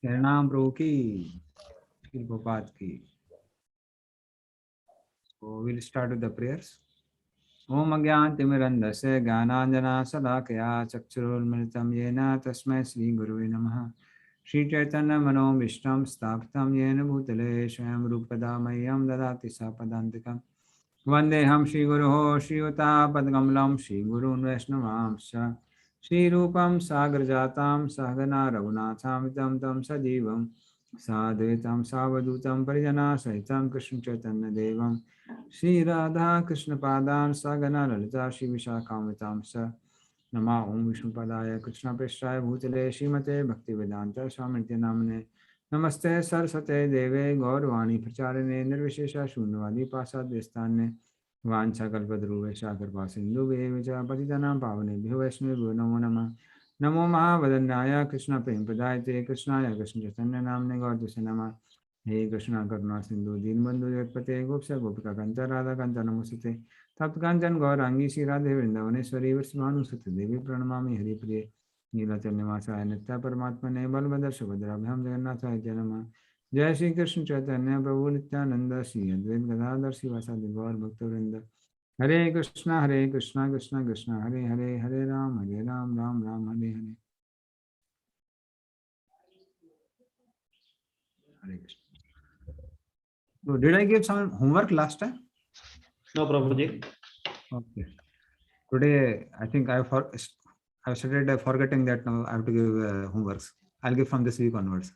प्रणाम प्रभु की, प्रभात की। So we'll start with the prayers. ओम अज्ञानतिमिरन्धस्य ज्ञानाञ्जनशलाकया चक्षुरुन्मिलितं येन तस्मै श्रीगुरुवे नमः। श्रीचैतन्यमनोभीष्टं स्थापितं येन भूतले स्वयं रूपदा मह्यं ददाति सापदान्तिकं। वन्देऽहं श्रीगुरोः श्रीयुतापदकमलं श्रीगुरून् वैष्णवांश्च श्रीरूपं सागरजातं सहगना रघुनाथामितं तं सजीवं साद्वैतं सावधूतं परिजनसहितं कृष्णचैतन्यदेवं श्री राधा कृष्ण पादान सगना ललिता श्री विशाखामितां स नमा ओम विष्णुपदाय कृष्ण पृष्ठाय भूतले श्रीमते भक्ति वेदांत स्वामिते नामने नमस्ते सरस्वते देवे गौरवाणी प्रचारिणे निर्विशेष शून्यवादी पासाद्यस्थान्ये वाञ्छाकल्पतरुवेशा कृपा सिन्धुभ्येव च पतितानां पावनेभ्यो वैष्णवेभ्यो नमो नमः। नमो महावदन्याय कृष्ण प्रेमप्रदायते कृष्णाय कृष्ण चैतन्य नामने गौरतुसे नमः। हे कृष्णा करुणा सिंधु दीनबंधु जगत्पते गोपीशा गोपिका कांत राधा कांत नमोस्तुते तप्त कांचन गौरांगी श्री राधे वृंदावनेश्वरी वृषभानुसुते देवी प्रणमामि हरिप्रिये नीलाचलनिवासाय नित्य परमात्मने बलभद्र सुभद्राभ्यां जगन्नाथाय च नमः। जय श्री कृष्ण चैतन्य प्रभु नित्यानंद श्री अद्वैत गदाधर शिवासादि गौर भक्तवृंद। हरे कृष्णा कृष्णा कृष्णा हरे हरे हरे राम राम राम हरे हरे। हरे Krishna. So did I give some homework last time? No, Prabhuji. Okay. Today, I think I started forgetting that now I have to give homeworks. I'll give from this week onwards.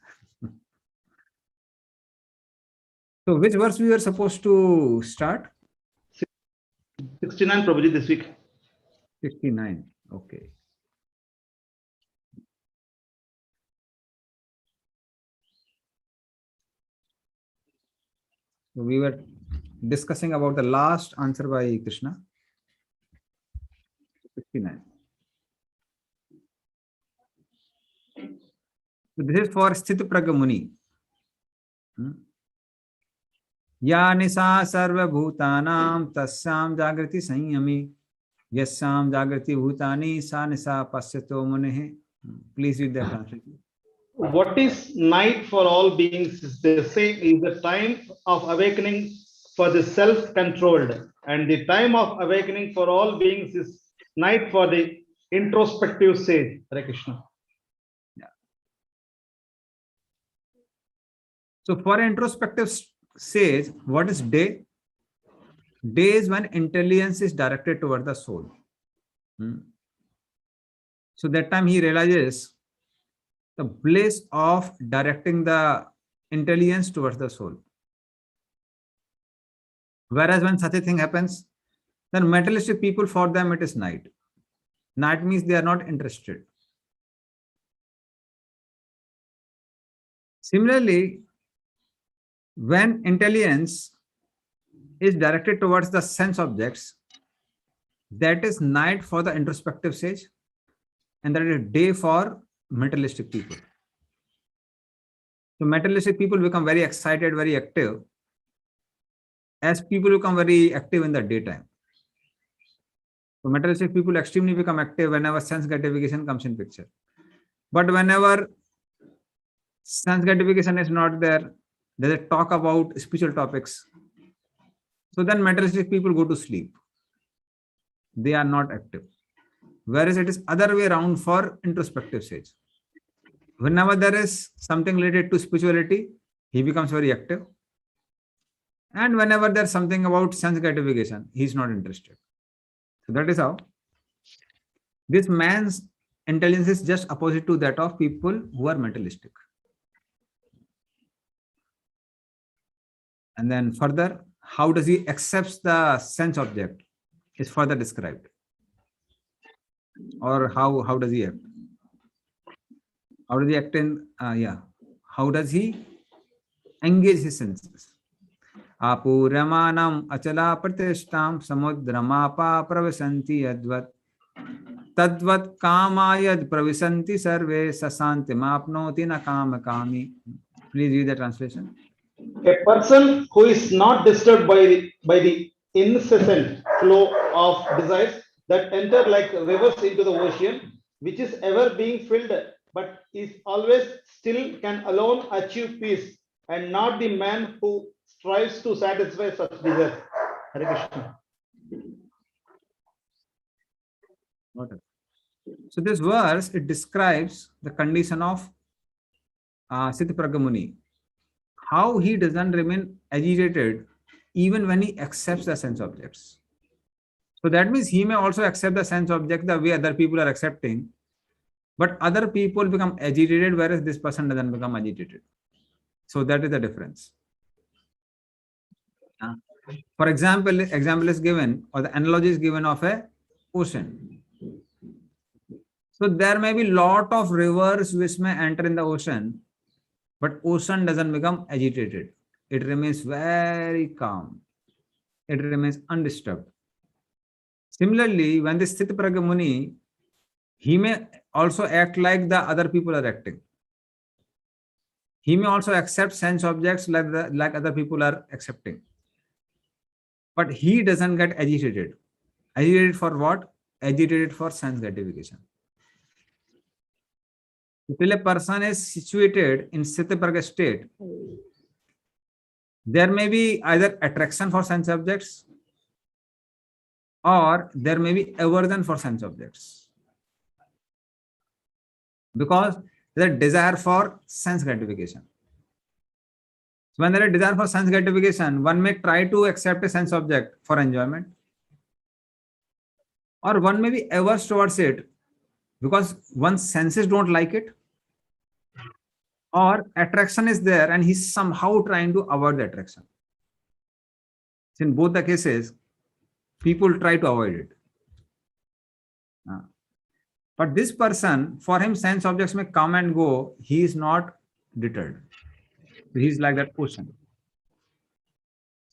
So which verse we were supposed to start? 69, Prabhuji, this week. 69. Okay. So we were discussing about the last answer by Krishna. 69. So this is for Sthita Pragya Muni. या निशा सर्वभूतानां तस्यां जागृति संयमी यस्यां जागृति भूतानि सा निशा पश्यतो मुनिः. Please read that translation. What is night for all beings is the same, is the time of awakening for the self-controlled, and the time of awakening for all beings is night for the introspective sage. Hare Krishna. Yeah. So for introspective sage, what is day? Day is when intelligence is directed toward the soul. So that time he realizes the bliss of directing the intelligence towards the soul. Whereas when such a thing happens, then materialistic people, for them it is night. Night means they are not interested. Similarly, when intelligence is directed towards the sense objects, that is night for the introspective sage, and that is day for materialistic people. So materialistic people become very excited, very active, as people become very active in the daytime. So materialistic people extremely become active whenever sense gratification comes in picture. But whenever sense gratification is not there, there's a talk about spiritual topics. So then materialistic people go to sleep. They are not active. Whereas it is other way around for introspective sage. Whenever there is something related to spirituality, he becomes very active. And whenever there's something about sense gratification, he's not interested. So that is how this man's intelligence is just opposite to that of people who are materialistic. And then further, how does he accept the sense object is further described. Or how does he act? How does he act in, how does he engage his senses? Apuramanam achala pratishtam samudramapa pravisanti yadvat tadvat kamayad pravisanti sarve sasanti mapnoti na kama kami. Please read the translation. A person who is not disturbed by the incessant flow of desires that enter like rivers into the ocean, which is ever being filled, but is always still, can alone achieve peace, and not the man who strives to satisfy such desires. Hare Krishna. So this verse, it describes the condition of Sithipragya Muni, how he doesn't remain agitated even when he accepts the sense objects. So that means he may also accept the sense object the way other people are accepting, but other people become agitated, whereas this person doesn't become agitated. So that is the difference. For example is given, or the analogy is given of a ocean. So there may be lot of rivers which may enter in the ocean, but ocean doesn't become agitated. It remains very calm. It remains undisturbed. Similarly, when this Sthitpragya Muni, he may also act like the other people are acting. He may also accept sense objects like other people are accepting. But he doesn't get agitated. Agitated for what? Agitated for sense gratification. Till a person is situated in Sthitpragya state, there may be either attraction for sense objects or there may be aversion for sense objects, because there is a desire for sense gratification. So when there is a desire for sense gratification, one may try to accept a sense object for enjoyment, or one may be averse towards it because one's senses don't like it, or attraction is there and he's somehow trying to avoid the attraction. In both the cases, people try to avoid it. But this person, for him, sense objects may come and go. He is not deterred. He's like that ocean.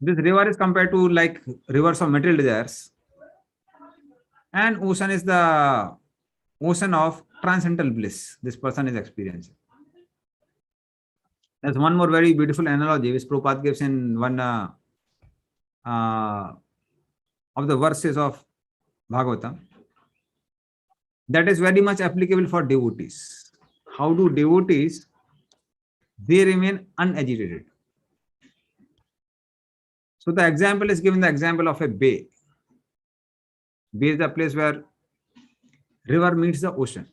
This river is compared to like rivers of material desires, and ocean is the ocean of transcendental bliss this person is experiencing. There's one more very beautiful analogy which Prabhupada gives in one of the verses of Bhagavatam. That is very much applicable for devotees. How do devotees? They remain unagitated. So the example is given, the example of a bay. Bay is the place where river meets the ocean.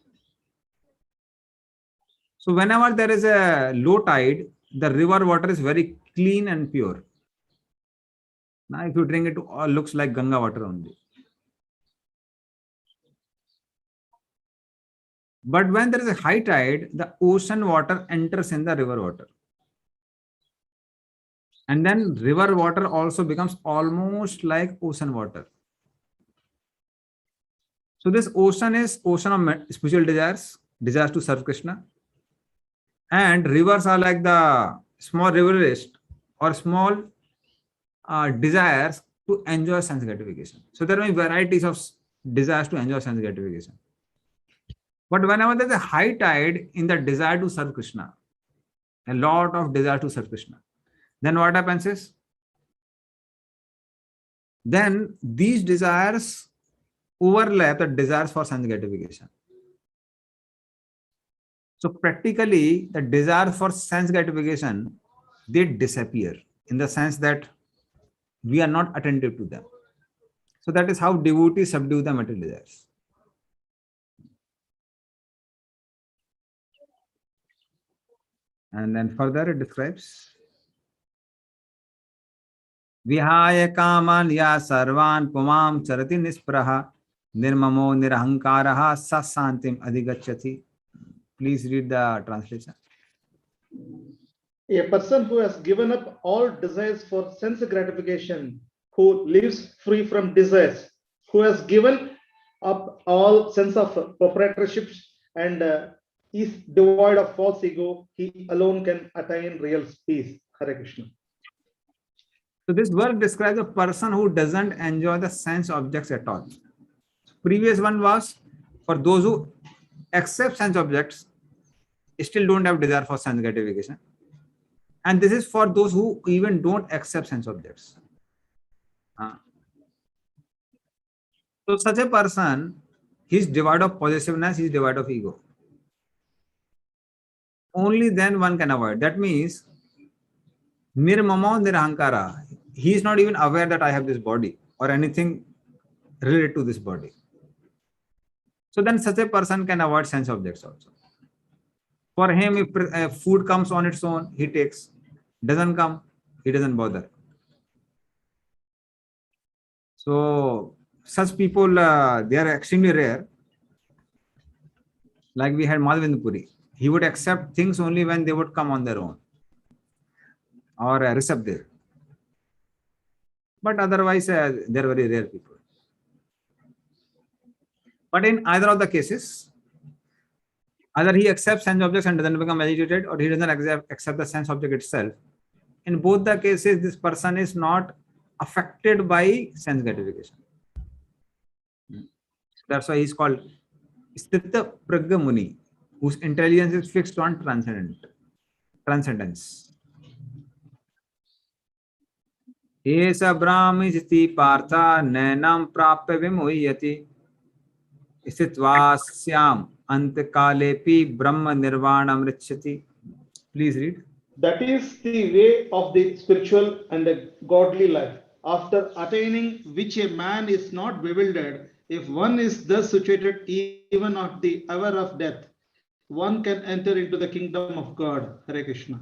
So whenever there is a low tide, the river water is very clean and pure. Now if you drink it, all looks like Ganga water only. But when there is a high tide, the ocean water enters in the river water. And then river water also becomes almost like ocean water. So this ocean is ocean of spiritual desires, desires to serve Krishna. And rivers are like the small riverist or small desires to enjoy sense gratification. So there are varieties of desires to enjoy sense gratification. But whenever there is a high tide in the desire to serve Krishna, a lot of desire to serve Krishna, then what happens is, then these desires overlap the desires for sense gratification. So practically, the desire for sense gratification, they disappear in the sense that we are not attentive to them. So that is how devotees subdue the material desires. And then further it describes, Vihaya kaman ya sarvan pumam charati nispraha nirmamo nirahankaraha sasantim adhigachyati. Please read the translation. A person who has given up all desires for sense gratification, who lives free from desires, who has given up all sense of proprietorships and is devoid of false ego, he alone can attain real peace. Hare Krishna. So this verse describes a person who doesn't enjoy the sense objects at all. Previous one was for those who accept sense objects, still don't have desire for sense gratification. And this is for those who even don't accept sense objects. So such a person, he is devoid of possessiveness, he is devoid of ego. Only then one can avoid. That means nirmamo nirahankara. He is not even aware that I have this body or anything related to this body. So then such a person can avoid sense objects also. For him, if food comes on its own, he takes. Doesn't come, he doesn't bother. So such people, they are extremely rare. Like we had Madhavendra Puri. He would accept things only when they would come on their own or receive there. But otherwise, they are very rare people. But in either of the cases, either he accepts sense objects and doesn't become agitated, or he doesn't accept the sense object itself. In both the cases, this person is not affected by sense gratification. That's why he's called Sthita Pragya Muni, whose intelligence is fixed on transcendence. Esa Brahmijiti Partha Nainam Prapya Vimuhyati Sthitvasyam Antakalepi Brahma Nirvanam Richati. Please read. That is the way of the spiritual and the godly life, after attaining which a man is not bewildered. If one is thus situated even at the hour of death, one can enter into the kingdom of God. Hare Krishna.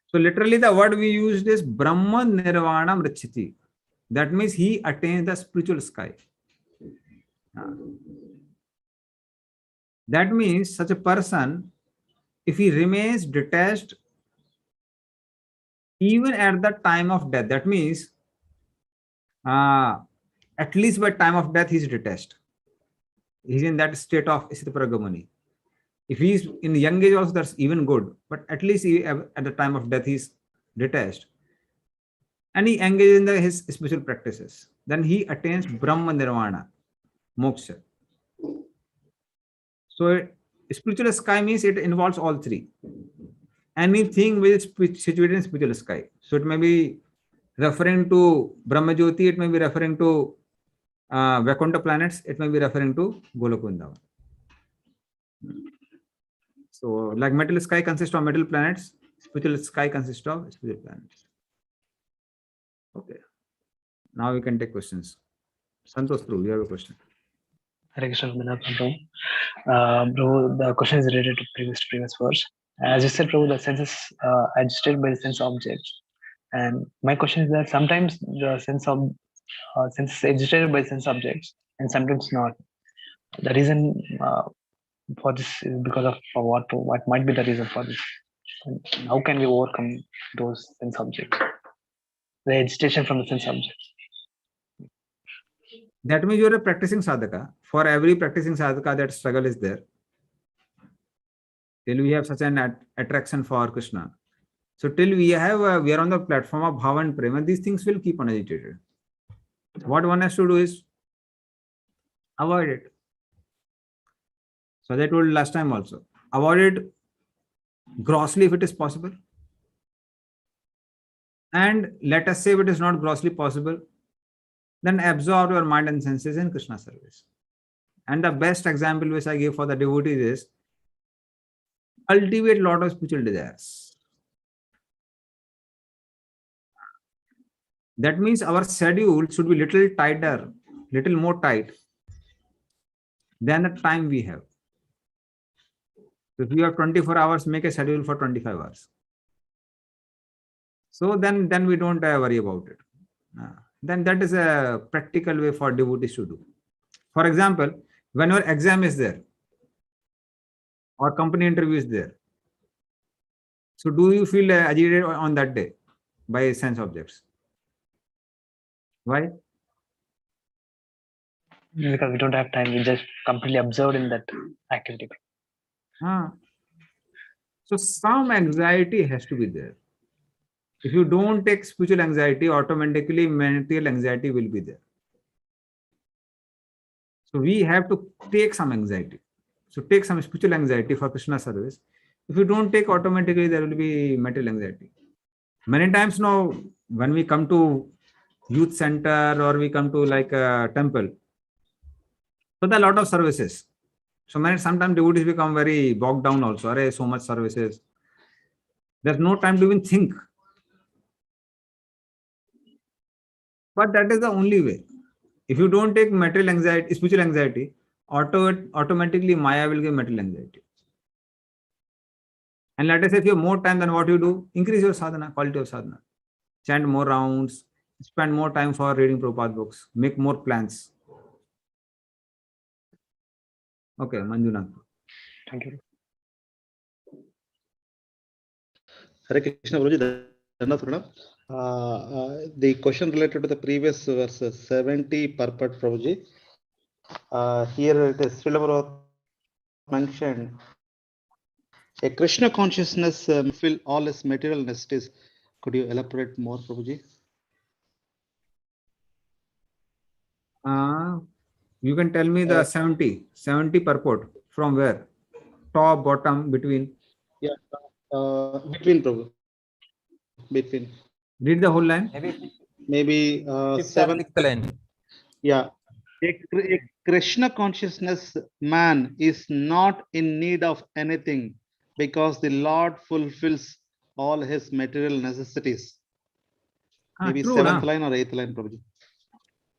So literally the word we used is Brahma Nirvanam Richati. That means he attains the spiritual sky. That means such a person, if he remains detached even at the time of death, that means at least by time of death he is detached. He is in that state of Sthita Pragya Muni. If he is in young age also, that's even good. But at least at the time of death he is detached. And he engages in his spiritual practices. Then he attains Brahma Nirvana, Moksha. So spiritual sky means it involves all three. Anything which is situated in spiritual sky. So it may be referring to Brahma Jyoti, it may be referring to Vaikuntha planets, it may be referring to Golok Vrindavan. So like metal sky consists of metal planets, spiritual sky consists of spiritual planets. Okay. Now we can take questions. Santosh Prabhu, you have a question. Hare Krishna, Prabhu, the question is related to previous verse. As you said, Prabhu, the sense is agitated by the sense objects. And my question is that sometimes the sense is agitated by sense objects and sometimes not. The reason for this is because of what might be the reason for this? And how can we overcome those sense objects? The agitation from the sense objects. That means you are a practicing sadhaka. For every practicing sadhaka, that struggle is there. Till we have such an attraction for Krishna. So till we are on the platform of bhava and prema, these things will keep on agitated. What one has to do is avoid it. So that I told last time also. Avoid it grossly if it is possible. And let us say if it is not grossly possible, then absorb your mind and senses in Krishna service. And the best example which I give for the devotees is cultivate lot of spiritual desires. That means our schedule should be little tighter, little more tight than the time we have. So if you have 24 hours, make a schedule for 25 hours. So then we don't worry about it. Then that is a practical way for devotees to do. For example, when your exam is there or company interview is there, so do you feel agitated on that day by sense objects? Why? Because we don't have time, we just completely absorbed in that activity. So some anxiety has to be there. If you don't take spiritual anxiety, automatically material anxiety will be there. So we have to take some anxiety. So take some spiritual anxiety for Krishna service. If you don't take, automatically there will be material anxiety. Many times now, when we come to youth center or we come to like a temple, so there are a lot of services. So sometimes devotees become very bogged down also. Arey, so much services. There's no time to even think. But that is the only way. If you don't take material anxiety, spiritual anxiety, automatically Maya will give material anxiety. And let us say if you have more time than what you do, increase your sadhana, quality of sadhana. Chant more rounds, spend more time for reading Prabhupada books, make more plans. Okay, Manjunath. Thank you. Hare Krishna Guruji, the question related to the previous verse 70 purport, Prabhuji. Here it is Srila mentioned a Krishna consciousness fulfill all its material necessities. Could you elaborate more, Prabhuji? You can tell me the 70 purport from where? Top, bottom, between? Yeah, between, Prabhu. Between. Read the whole line. Maybe Fifth or 7. sixth line. Yeah. A Krishna consciousness man is not in need of anything because the Lord fulfills all his material necessities. Maybe True, 7th line or 8th line, Prabhuji.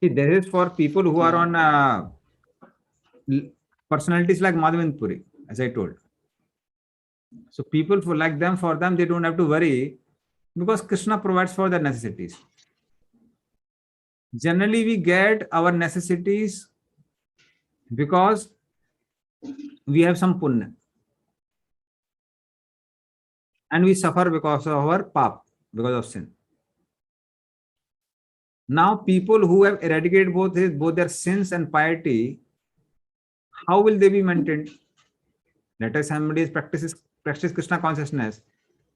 See, this is for people who are on personalities like Madhavendra Puri, as I told. So people for them, they don't have to worry because Krishna provides for their necessities. Generally, we get our necessities because we have some punya. And we suffer because of our pap, because of sin. Now, people who have eradicated both their sins and piety, how will they be maintained? Let us somebody practice Krishna consciousness,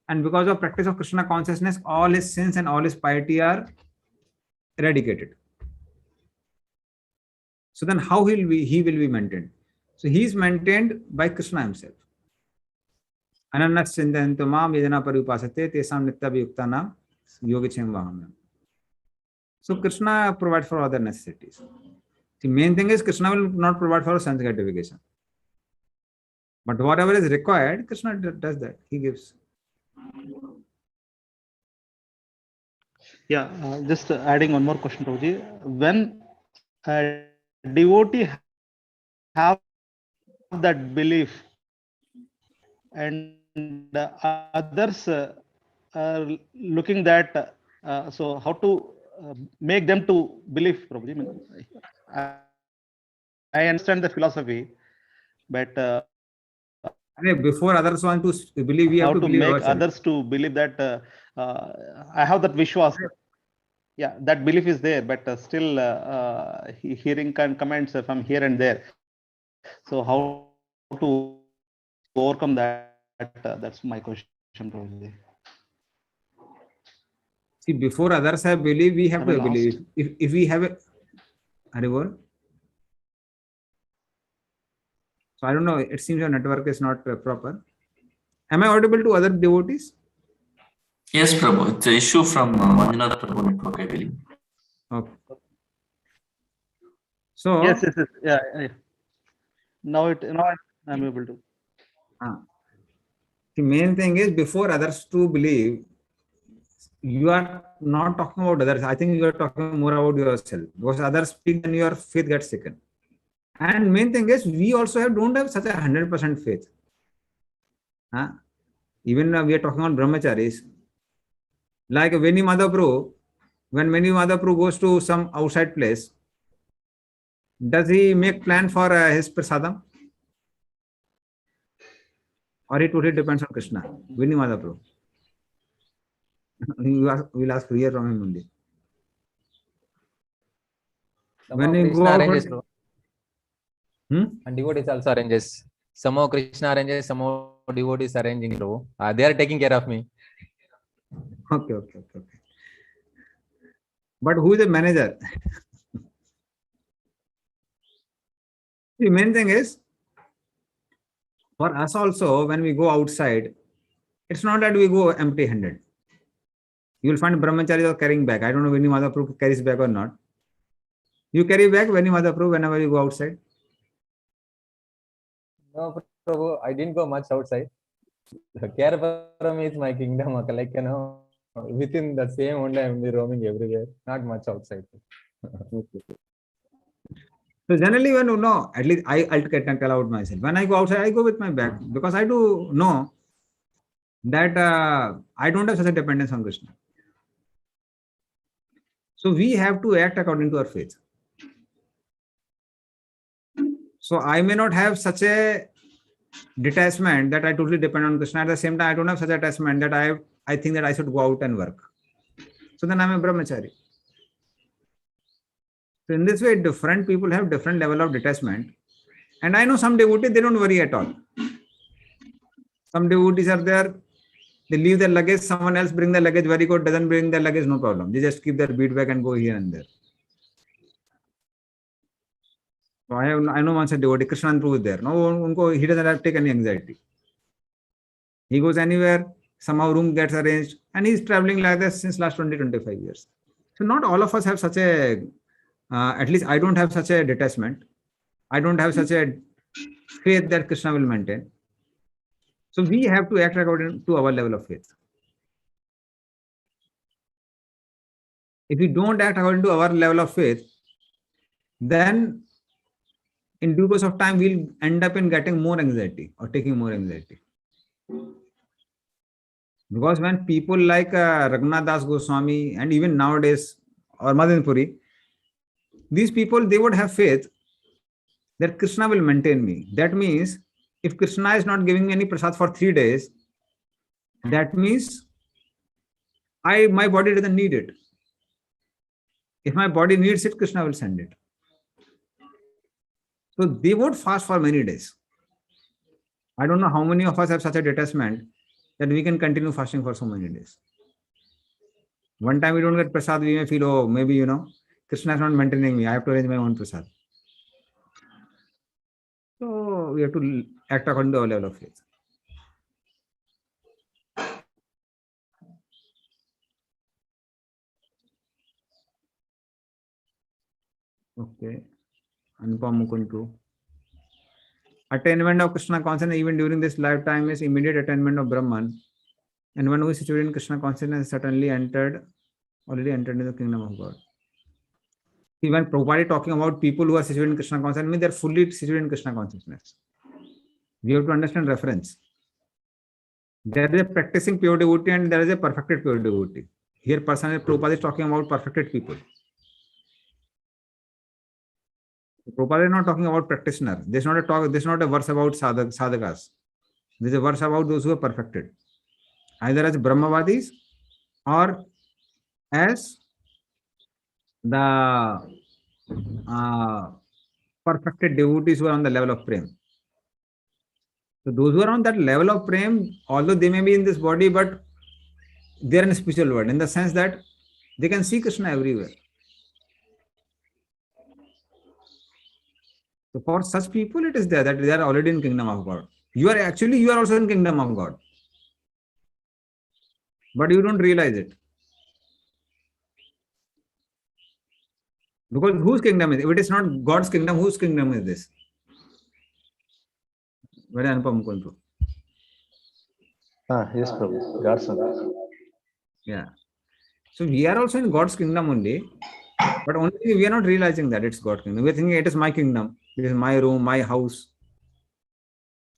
and because of practice of Krishna consciousness, all his sins and all his piety are eradicated. So then, how he will be maintained? So he is maintained by Krishna himself. Ananas chintantu mam yajana parupasate tesam nityabhyuktanam yogichem vahamyam. So Krishna provides for other necessities. The main thing is Krishna will not provide for sense gratification. But whatever is required, Krishna does that. He gives. Yeah, just adding one more question, Prabhuji. When a devotee have that belief and others are looking that, so how to make them to believe, Prabhuji? I understand the philosophy, but before others want to believe, we have to believe make ourselves. others to believe that I have that vishwas. Yeah, that belief is there, but still hearing comments from here and there. So how to overcome that? That's my question, Prabhuji. See, before others have believed, we have Am I to lost? believe. If we have a Haribol. So I don't know. It seems your network is not proper. Am I audible to other devotees? Yes, Prabhu. It's an issue from Manjunath Prabhu network, I believe. Okay. So Yes. Yeah. Now I'm able to. The main thing is before others to believe, you are not talking about others. I think you are talking more about yourself because others speak, then your faith gets shaken. And main thing is we also don't have such a 100% faith. Even we are talking on brahmacharis. Like Veni Madhaprabhu, when Veni Madhaprabhu goes to some outside place, does he make plan for his prasadam? Or it totally depends on Krishna? Veni Madhaprabhu. We'll ask here from him only. When you go Krishna out arranges, bro. and And devotees also arranges. somehow Krishna arranges, somehow devotees arranging, Prabhu. They are taking care of me. Okay. But who is the manager? The main thing is, for us also, when we go outside, it's not that we go empty-handed. You will find brahmacharis are carrying bag. I don't know when Madhaprabhu carries bag or not. You carry bag when Madhaprabhu whenever you go outside. No, Prabhu, I didn't go much outside. Care for me is my kingdom. Like, within the same only I am roaming everywhere. Not much outside. So generally, when you know, at least I'll tell out myself. When I go outside, I go with my bag because I do know that I don't have such a dependence on Krishna. So we have to act according to our faith. So I may not have such a detachment that I totally depend on Krishna. At the same time, I don't have such a attachment that I think that I should go out and work. So then I'm a brahmachari. So in this way, different people have different level of detachment. And I know some devotees, they don't worry at all. Some devotees are there, they leave their luggage, someone else bring the luggage, very good, doesn't bring their luggage, no problem. They just keep their bead bag and go here and there. So I know one such devotee, Krishnan Prabhu is there. No, he doesn't have to take any anxiety. He goes anywhere, somehow room gets arranged, and he's traveling like this since last 20-25 years. So not all of us have such a, at least I don't have such a detachment. I don't have such a faith that Krishna will maintain. So we have to act according to our level of faith. If we don't act according to our level of faith, then in due course of time, we'll end up in getting more anxiety or taking more anxiety. Because when people like Raghunath Das Goswami and even nowadays, or Madan Puri, these people, they would have faith that Krishna will maintain me. That means if Krishna is not giving me any prasad for 3 days, that means my body doesn't need it. If my body needs it, Krishna will send it. So they would fast for many days. I don't know how many of us have such a detachment that we can continue fasting for so many days. One time we don't get prasad, we may feel, oh, maybe, Krishna is not maintaining me. I have to arrange my own prasad. So we have to act according to our level of faith. Okay. Anupam Mukundu. Attainment of Krishna consciousness even during this lifetime is immediate attainment of Brahman. And one who is situated in Krishna consciousness certainly already entered in the kingdom of God. See, when Prabhupada is talking about people who are situated in Krishna consciousness, means they are fully situated in Krishna consciousness. We have to understand reference. There is a practicing pure devotee and there is a perfected pure devotee. Here, personally, Prabhupada is talking about perfected people. Prabhupada is not talking about practitioner. This is not a verse about sadhakas. This is a verse about those who are perfected, either as Brahmavadis or as the perfected devotees who are on the level of prem. So those who are on that level of prem, although they may be in this body, but they are in a spiritual world in the sense that they can see Krishna everywhere. So for such people, it is there that they are already in kingdom of God. You are also in kingdom of God, but you don't realize it. Because whose kingdom is it? If it is not God's kingdom, whose kingdom is this? Very Anupam Mukundu. Yes, Prabhu. God's son. Yeah. So we are also in God's kingdom only, but only we are not realizing that it's God's kingdom. We are thinking it is my kingdom, this is my room, my house,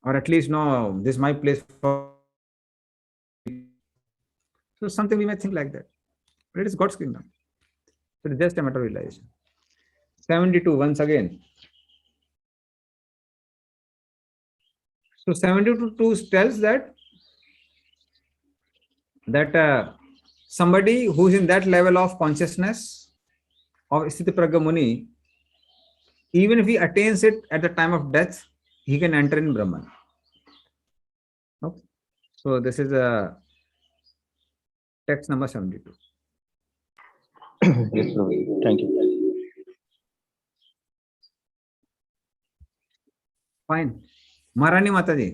or at least no, this is my place for. So something we may think like that, but it is God's kingdom. So it's just a matter of realization. 72 once again. So 72 tells that somebody who is in that level of consciousness of Sthiti Pragya Muni, even if he attains it at the time of death, he can enter in Brahman. Okay. So this is text number 72. Yes, Prabhu. Thank you. Fine. Maharani Mataji,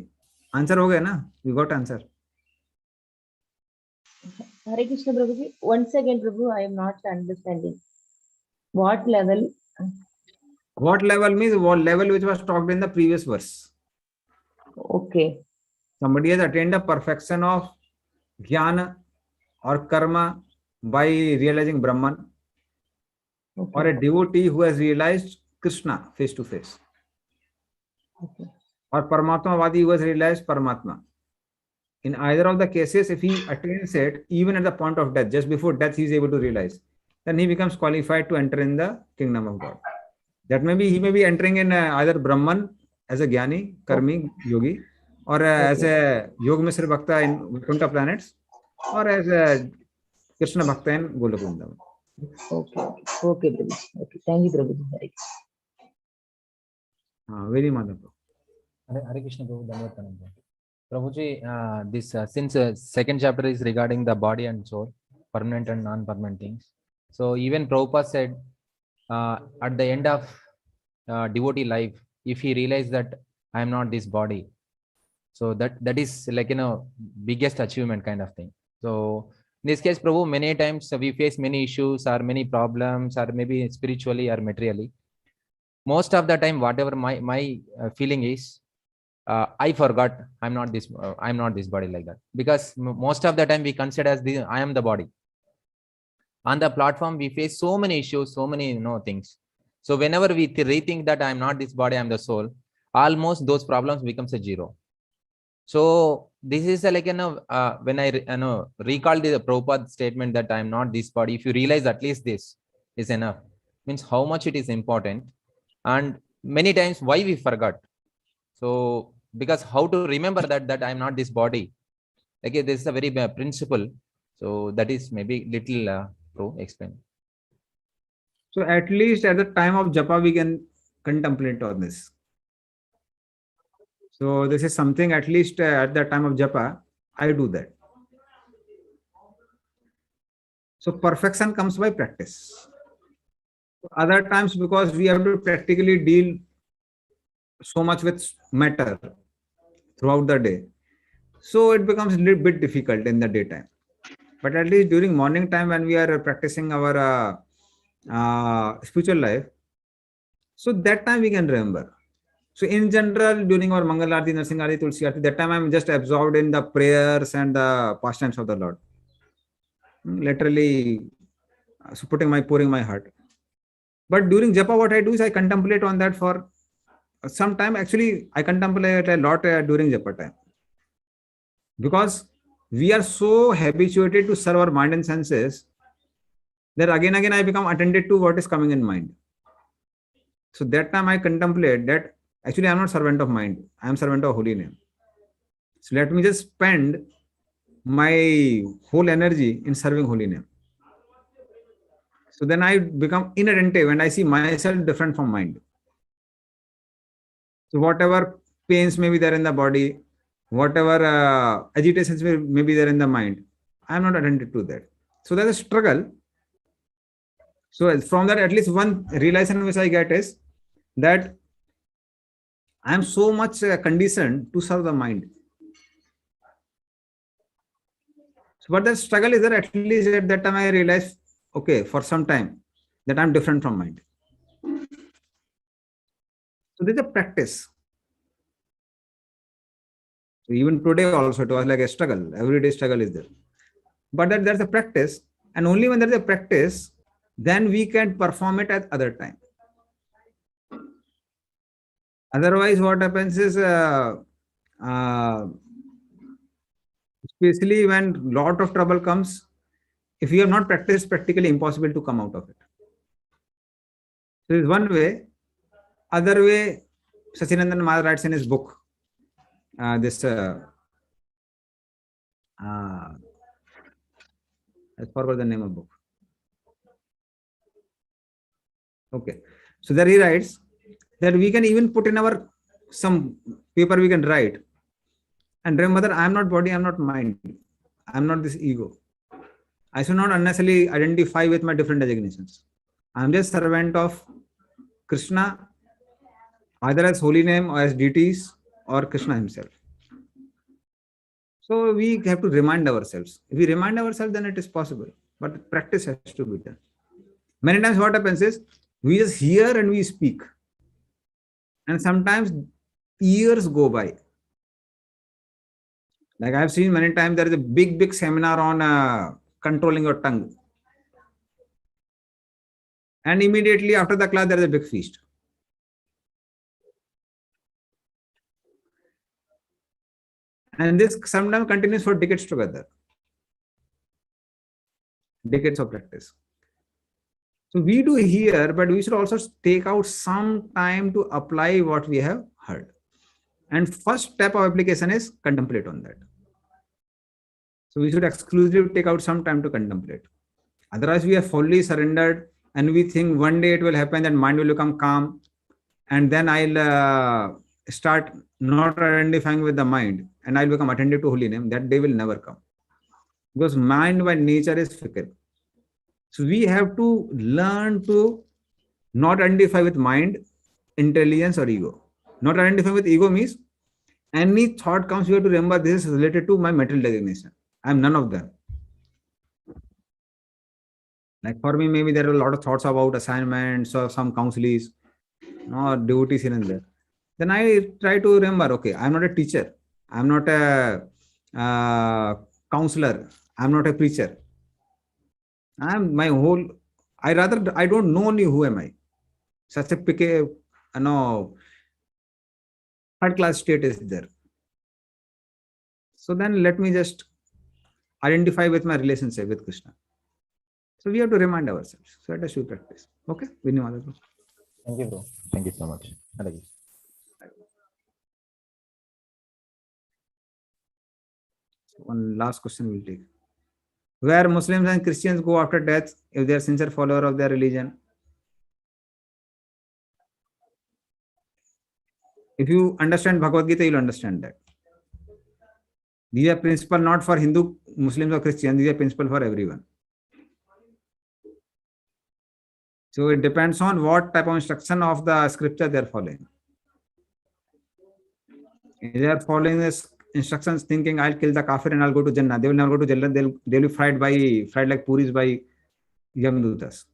answer हो गया ना? You got answer. Hare Krishna Prabhuji. Once again, Prabhu, I am not understanding. What level? What level means what level which was talked in the previous verse. Okay. Somebody has attained the perfection of jnana or karma by realizing Brahman, Okay. or a devotee who has realized Krishna face to face, Okay. or Paramatmavadi who has realized Paramatma. In either of the cases, if he attains it, even at the point of death, just before death, he is able to realize, then he becomes qualified to enter in the kingdom of God. That may be, he may be entering in either Brahman as a Jnani, Karmi, Yogi, or as a Yogamishra Bhakta in Vaikuntha planets, or as a Krishna Bhakta in Golokunda. Okay. Okay, Prabhuji. Okay. Thank you, Prabhuji. Hare Krishna. Very wonderful. Hare Krishna Prabhu, Dhanavad Pranam. Prabhuji, this since second chapter is regarding the body and soul, permanent and non-permanent things. So even Prabhupada said at the end of devotee life, if he realized that I am not this body, so that is like, biggest achievement kind of thing. So in this case, Prabhu, many times we face many issues or many problems, or maybe spiritually or materially. Most of the time, whatever my feeling is, I forgot I'm not this body, like that, because most of the time we consider as I am the body. On the platform we face so many issues, so many things. So whenever we rethink that I'm not this body, I'm the soul, almost those problems becomes a zero. So this is like, when I recall the Prabhupada statement that I'm not this body, if you realize at least this is enough, means how much it is important. And many times why we forgot. So because how to remember that I'm not this body, okay, this is a very principle. So that is maybe little to explain. So at least at the time of japa, we can contemplate on this. So this is something, at least at the time of japa, I do that. So perfection comes by practice. Other times, because we have to practically deal so much with matter throughout the day, so it becomes a little bit difficult in the daytime. But at least during morning time, when we are practicing our spiritual life, so that time we can remember. So in general, during our Mangal Aarti, Narsingh Aarti, Tulsi Aarti, that time I'm just absorbed in the prayers and the pastimes of the Lord. Literally, so pouring my heart. But during japa, what I do is I contemplate on that for some time. Actually, I contemplate a lot during japa time, because we are so habituated to serve our mind and senses that again I become attended to what is coming in mind. So that time I contemplate that actually I'm not servant of mind, I am servant of holy name. So let me just spend my whole energy in serving holy name. So then I become inattentive and I see myself different from mind. So whatever pains may be there in the body, whatever agitations may be there in the mind, I am not attentive to that. So there's a struggle. So from that, at least one realization which I get is that I am so much conditioned to serve the mind. So, but the struggle is that at least at that time I realized, okay, for some time that I'm different from mind. So there's a practice. So even today also it was like a struggle. Everyday struggle is there. But that there's a practice, and only when there's a practice, then we can perform it at other time. Otherwise, what happens is, especially when lot of trouble comes, if you have not practiced, practically impossible to come out of it. So this is one way. Other way, Sachinandan Maharaj writes in his book, I forgot the name of the book. Okay. So there he writes that we can even put in our some paper we can write and remember that I am not body, I am not mind, I am not this ego. I should not unnecessarily identify with my different designations. I am just servant of Krishna, either as holy name or as deities or Krishna himself. So we have to remind ourselves. If we remind ourselves, then it is possible. But practice has to be done. Many times what happens is we just hear and we speak. And sometimes years go by. Like I've seen many times there is a big seminar on controlling your tongue. And immediately after the class, there is a big feast. And this sometimes continues for decades together. Decades of practice. So we do hear, but we should also take out some time to apply what we have heard. And first step of application is contemplate on that. So we should exclusively take out some time to contemplate. Otherwise, we are fully surrendered and we think one day it will happen that mind will become calm. And then I'll start not identifying with the mind and I'll become attentive to holy name. That day will never come. Because mind by nature is fickle. So we have to learn to not identify with mind, intelligence or ego. Not identify with ego means any thought comes, you have to remember this is related to my material designation. I am none of them. Like for me, maybe there are a lot of thoughts about assignments or some counselees or devotees here and there. Then I try to remember, okay, I'm not a teacher. I'm not a counselor. I'm not a preacher. I don't know only who am I. Such a third class state is there. So then let me just identify with my relationship with Krishna. So we have to remind ourselves. So let us do practice. Okay? Thank you, bro. Thank you so much. Hare Krishna. One last question we'll take. Where Muslims and Christians go after death if they are sincere follower of their religion? If you understand Bhagavad Gita, you'll understand that. These are principles not for Hindu, Muslims or Christians. These are principles for everyone. So it depends on what type of instruction of the scripture they are following. If they are following this instructions thinking I'll kill the kafir and I'll go to Jannah, they will never go to Jannah. They'll be fried like puris by Yamdutas.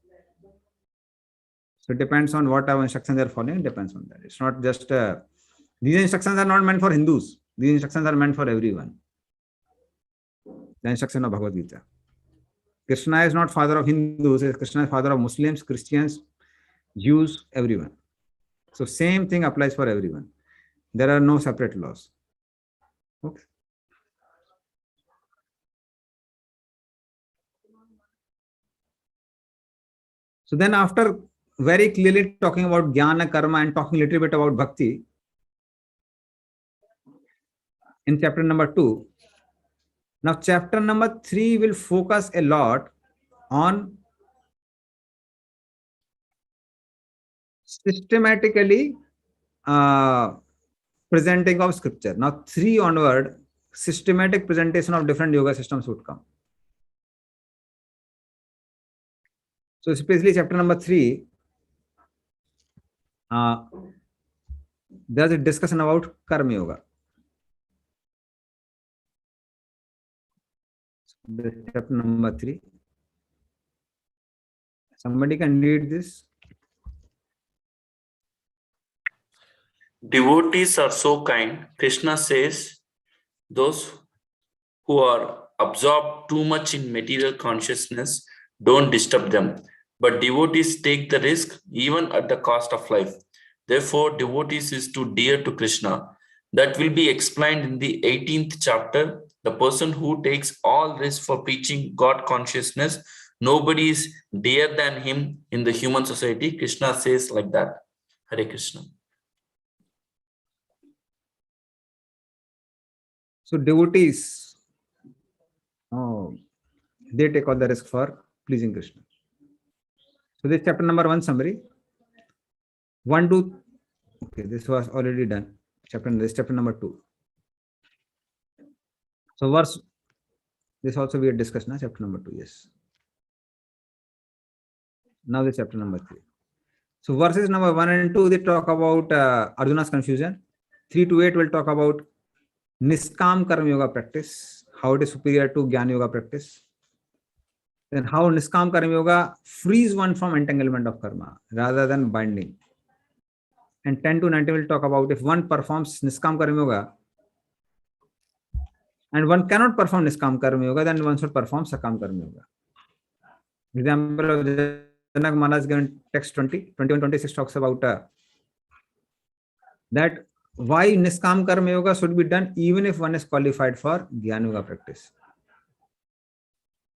So it depends on what type of instructions they are following. It depends on that. It's not just these instructions are not meant for Hindus. These instructions are meant for everyone. The instruction of Bhagavad Gita. Krishna is not father of Hindus. Krishna is father of Muslims, Christians, Jews, everyone. So same thing applies for everyone. There are no separate laws. Okay. So then after very clearly talking about jnana, karma and talking a little bit about bhakti, in chapter number 2, now chapter number 3 will focus a lot on systematically presenting of scripture. Now 3 onward, systematic presentation of different yoga systems would come. So especially chapter number 3, there's a discussion about karma yoga. This chapter number 3. Somebody can read this. Devotees are so kind. Krishna says, those who are absorbed too much in material consciousness, don't disturb them. But devotees take the risk even at the cost of life. Therefore, devotees is too dear to Krishna. That will be explained in the 18th chapter. The person who takes all risk for preaching God consciousness, nobody is dear than him in the human society. Krishna says like that. Hare Krishna. So devotees, they take all the risk for pleasing Krishna. So this chapter number 1 summary. 1 to, okay, this was already done. chapter number 2. So verse, this also we had discussed now, chapter number 2, yes. Now the chapter number 3. So verses number 1 and 2, they talk about Arjuna's confusion. 3 to 8 will talk about Niskam Karma Yoga practice, how it is superior to Jnana Yoga practice. Then how Niskam Karma Yoga frees one from entanglement of karma rather than binding. And 10 to 19 will talk about if one performs Niskam Karma Yoga and one cannot perform Niskam Karma Yoga, then one should perform Sakam Karma Yoga. Example of Janak Maharaj given text 21-26 talks about that why Niskam Karma Yoga should be done even if one is qualified for Jnana Yoga practice.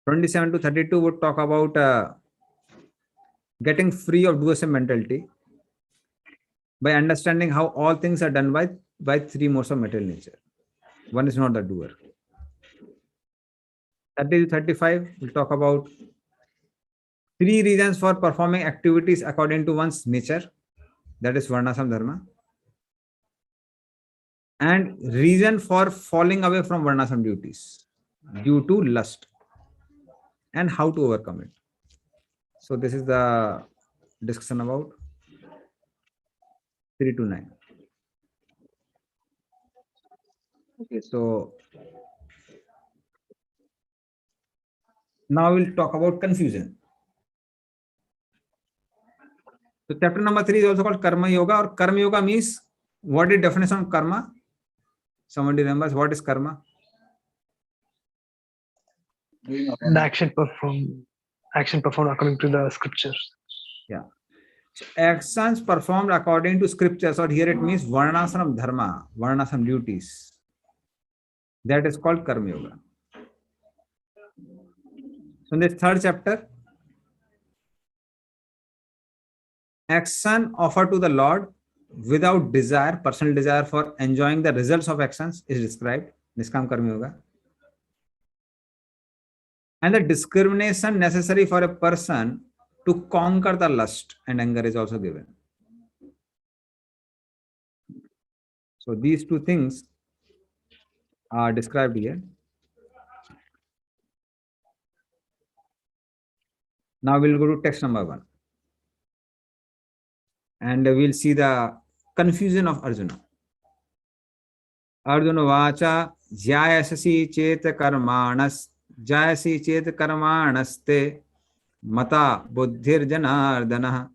27 to 32 would talk about getting free of dualism mentality by understanding how all things are done by three modes of material nature. One is not the doer. 30 to 35 will talk about 3 reasons for performing activities according to one's nature, that is Varnashram Dharma, and reason for falling away from Varnashram duties due to lust, and how to overcome it. So this is the discussion about 3 to 9. Okay, so now we'll talk about confusion. So chapter number 3 is also called Karma Yoga, or Karma Yoga means what is definition of karma? Somebody remembers what is karma? The action performed according to the scriptures. Yeah. So actions performed according to scriptures, or here it means Varnashram Dharma, Varnashram duties. That is called Karma Yoga. So in this 3rd chapter, action offered to the Lord without desire, personal desire for enjoying the results of actions is described, Niskam Karma Yoga. And the discrimination necessary for a person to conquer the lust and anger is also given. So these 2 things are described here. Now we'll go to text number 1. And we'll see the confusion of Arjuna. Arjuna vacha jayasasi chet karmanaste mata buddhir janardana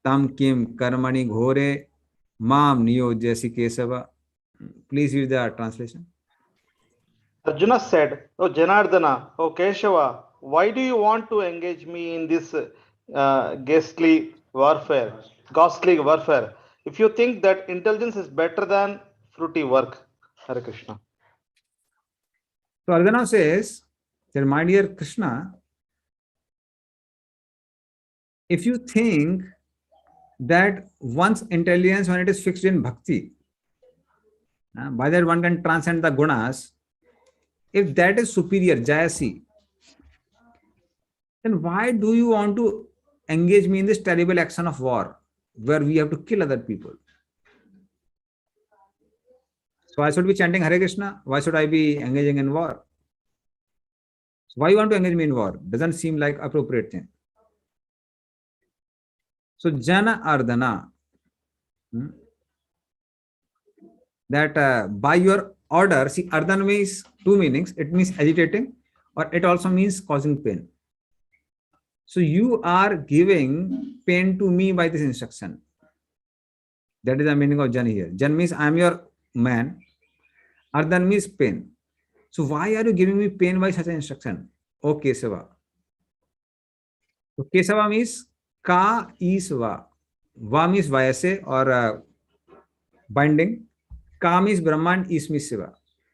tam kim karmani ghore mam niyojyasi kesava. Please read the translation. Arjuna said, "O Janardana, O Keshava, why do you want to engage me in this ghastly warfare? If you think that intelligence is better than fruity work." Hare Krishna. So Arjuna says that, my dear Krishna, if you think that one's intelligence, when it is fixed in bhakti, by that one can transcend the gunas, if that is superior, jayasi, then why do you want to engage me in this terrible action of war where we have to kill other people? So I should be chanting Hare Krishna. Why should I be engaging in war? So why you want to engage me in war? Doesn't seem like appropriate thing. So Jana Ardana, that by your order, see, Ardan means 2 meanings. It means agitating, or it also means causing pain. So you are giving pain to me by this instruction. That is the meaning of Jan here. Jan means I am your man. Ardan means pain. So why are you giving me pain by such an instruction? O Kesava. So Kesava means Ka Isva. Va means Vayase, or binding. Ka means Brahma and Is means Shiva.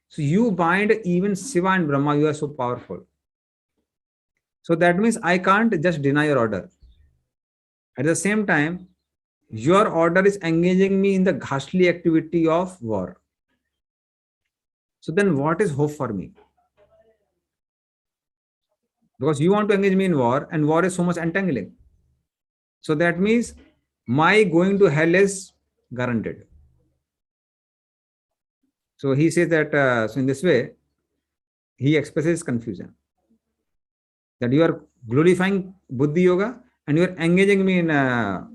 So you bind even Shiva and Brahma. You are so powerful. So that means I can't just deny your order. At the same time, your order is engaging me in the ghastly activity of war. So then what is hope for me? Because you want to engage me in war, and war is so much entangling. So that means my going to hell is guaranteed. So he says that, so in this way, he expresses confusion. That you are glorifying Buddhi Yoga and you are engaging me in a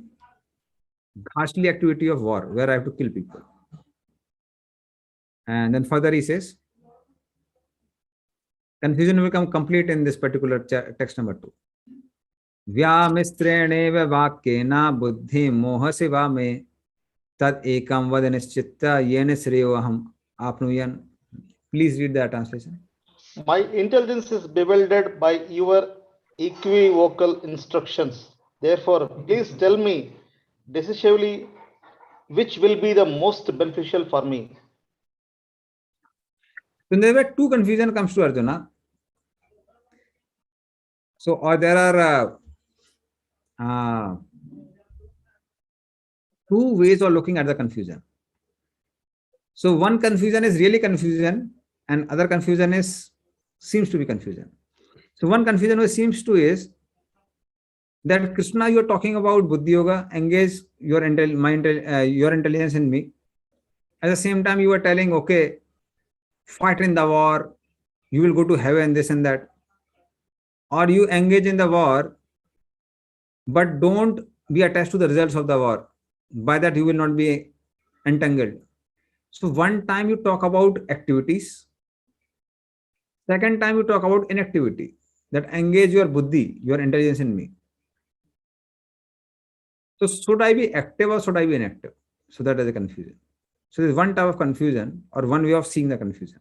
ghastly activity of war where I have to kill people. And then further he says, confusion will become complete in this particular text number 2. व्यामिस्त्रेणेव वाक्येन बुद्धि मोह सेवा में तद एकम वद निश्चित येन श्रेयोहम आपनुयन्. Please read the translation. My intelligence is bewildered by your equivocal instructions. Therefore, please tell me decisively which will be the most beneficial for me. So there were two confusion comes to Arjuna. So, or there are two ways of looking at the confusion. So one confusion is really confusion, and other confusion is seems to be confusion. So one confusion which seems to is that Krishna, you are talking about Buddhi Yoga, engage your intelligence in me. At the same time, you are telling, okay, fight in the war, you will go to heaven, this and that. Or you engage in the war, but don't be attached to the results of the war. By that, you will not be entangled. So one time you talk about activities. Second time you talk about inactivity. That engage your buddhi, your intelligence in me. So should I be active or should I be inactive? So that is a confusion. So there is one type of confusion or one way of seeing the confusion.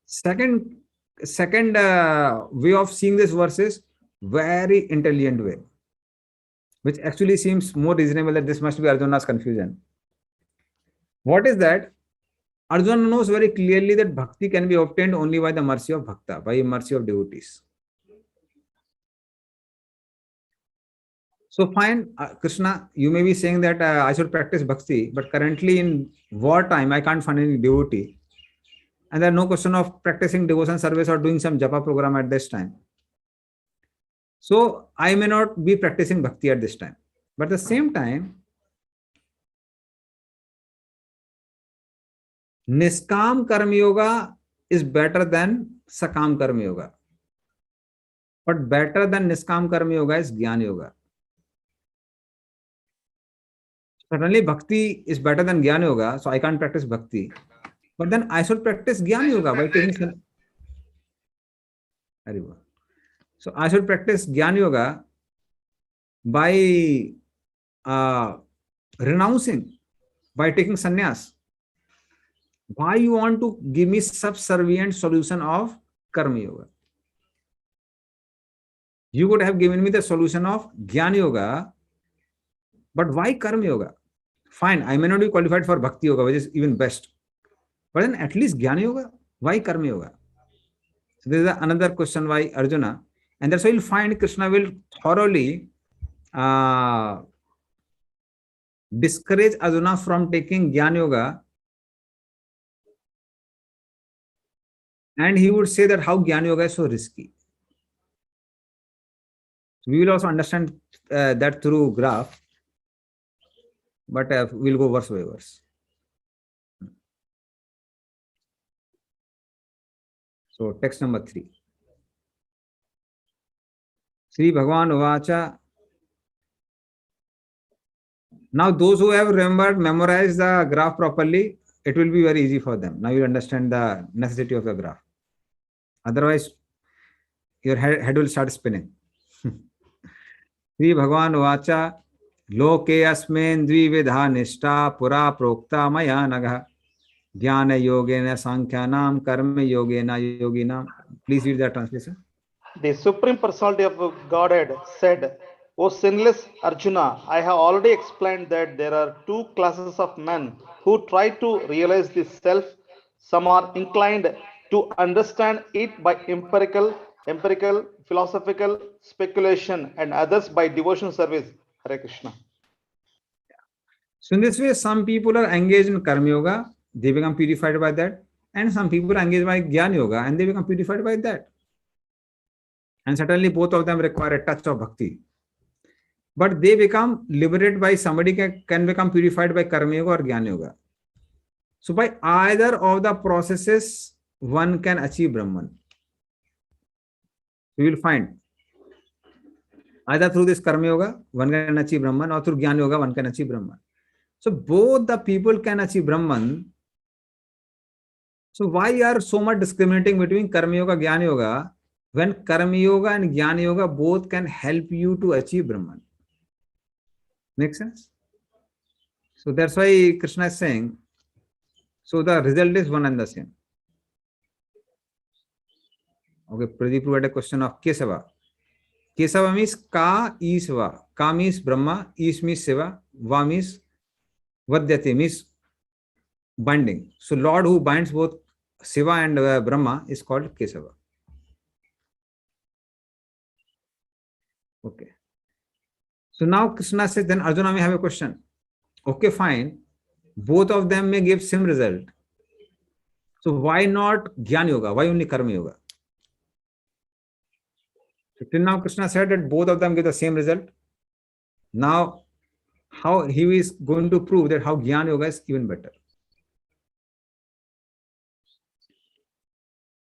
Second way of seeing this verse is very intelligent way, which actually seems more reasonable that this must be Arjuna's confusion. What is that? Arjuna knows very clearly that bhakti can be obtained only by the mercy of bhakta, by mercy of devotees. So fine, Krishna, you may be saying that I should practice bhakti, but currently in wartime, I can't find any devotee. And there is no question of practicing devotion service or doing some japa program at this time. So I may not be practicing bhakti at this time. But at the same time, Niskam Karma Yoga is better than Sakam Karma Yoga. But better than Niskam Karma Yoga is Jnana Yoga. Certainly Bhakti is better than Jnana Yoga, so I can't practice Bhakti. But then I should practice Jnana Yoga by taking... So I should practice Jnana Yoga by renouncing, by taking sannyas. Why you want to give me subservient solution of Karma Yoga? You could have given me the solution of Jnana Yoga, but why Karma Yoga? Fine, I may not be qualified for Bhakti Yoga, which is even best. But then at least Jnana Yoga, why Karma Yoga? So this is another question why Arjuna. And that's why you'll find Krishna will thoroughly discourage Arjuna from taking Jnana Yoga. And he would say that how Jnana Yoga is so risky. So we will also understand that through graph. But we'll go verse by verse. So text number 3. Sri Bhagavan Uvacha. Now those who have memorized the graph properly, it will be very easy for them. Now you understand the necessity of the graph. Otherwise, your head will start spinning. Sri Bhagavan Uvacha. Loke asmen dvividha nishta pura prokta maya nagha jnana yogena sankhyanam karma yogena yoginam. Please read the translation. The Supreme Personality of Godhead said, O sinless Arjuna, I have already explained that there are two classes of men who try to realize the self. Some are inclined to understand it by empirical, philosophical speculation, and others by devotion service. Hare Krishna. So in this way, some people are engaged in Karma Yoga, they become purified by that. And some people are engaged by Jnana Yoga and they become purified by that. And certainly both of them require a touch of bhakti. But they become liberated by somebody can become purified by Karma Yoga or Jnana Yoga. So by either of the processes, one can achieve Brahman. You will find either through this Karma Yoga, one can achieve Brahman, or through Jnana Yoga, one can achieve Brahman. So both the people can achieve Brahman. So why are so much discriminating between Karma Yoga, Jnana Yoga, when Karma Yoga and Jnana Yoga both can help you to achieve Brahman? Make sense? So that's why Krishna is saying, so the result is one and the same. Okay, Pradeep had a question of Kesava. Kesava means Ka Isva. Ka means Brahma, Is means Shiva, Va means Vadyate, means binding. So Lord who binds both Shiva and Brahma is called Kesava. Okay. So now Krishna says, then Arjuna may have a question. Okay, fine. Both of them may give same result. So why not Jnana Yoga? Why only Karma Yoga? So till now Krishna said that both of them give the same result. Now, how he is going to prove that how Jnana Yoga is even better.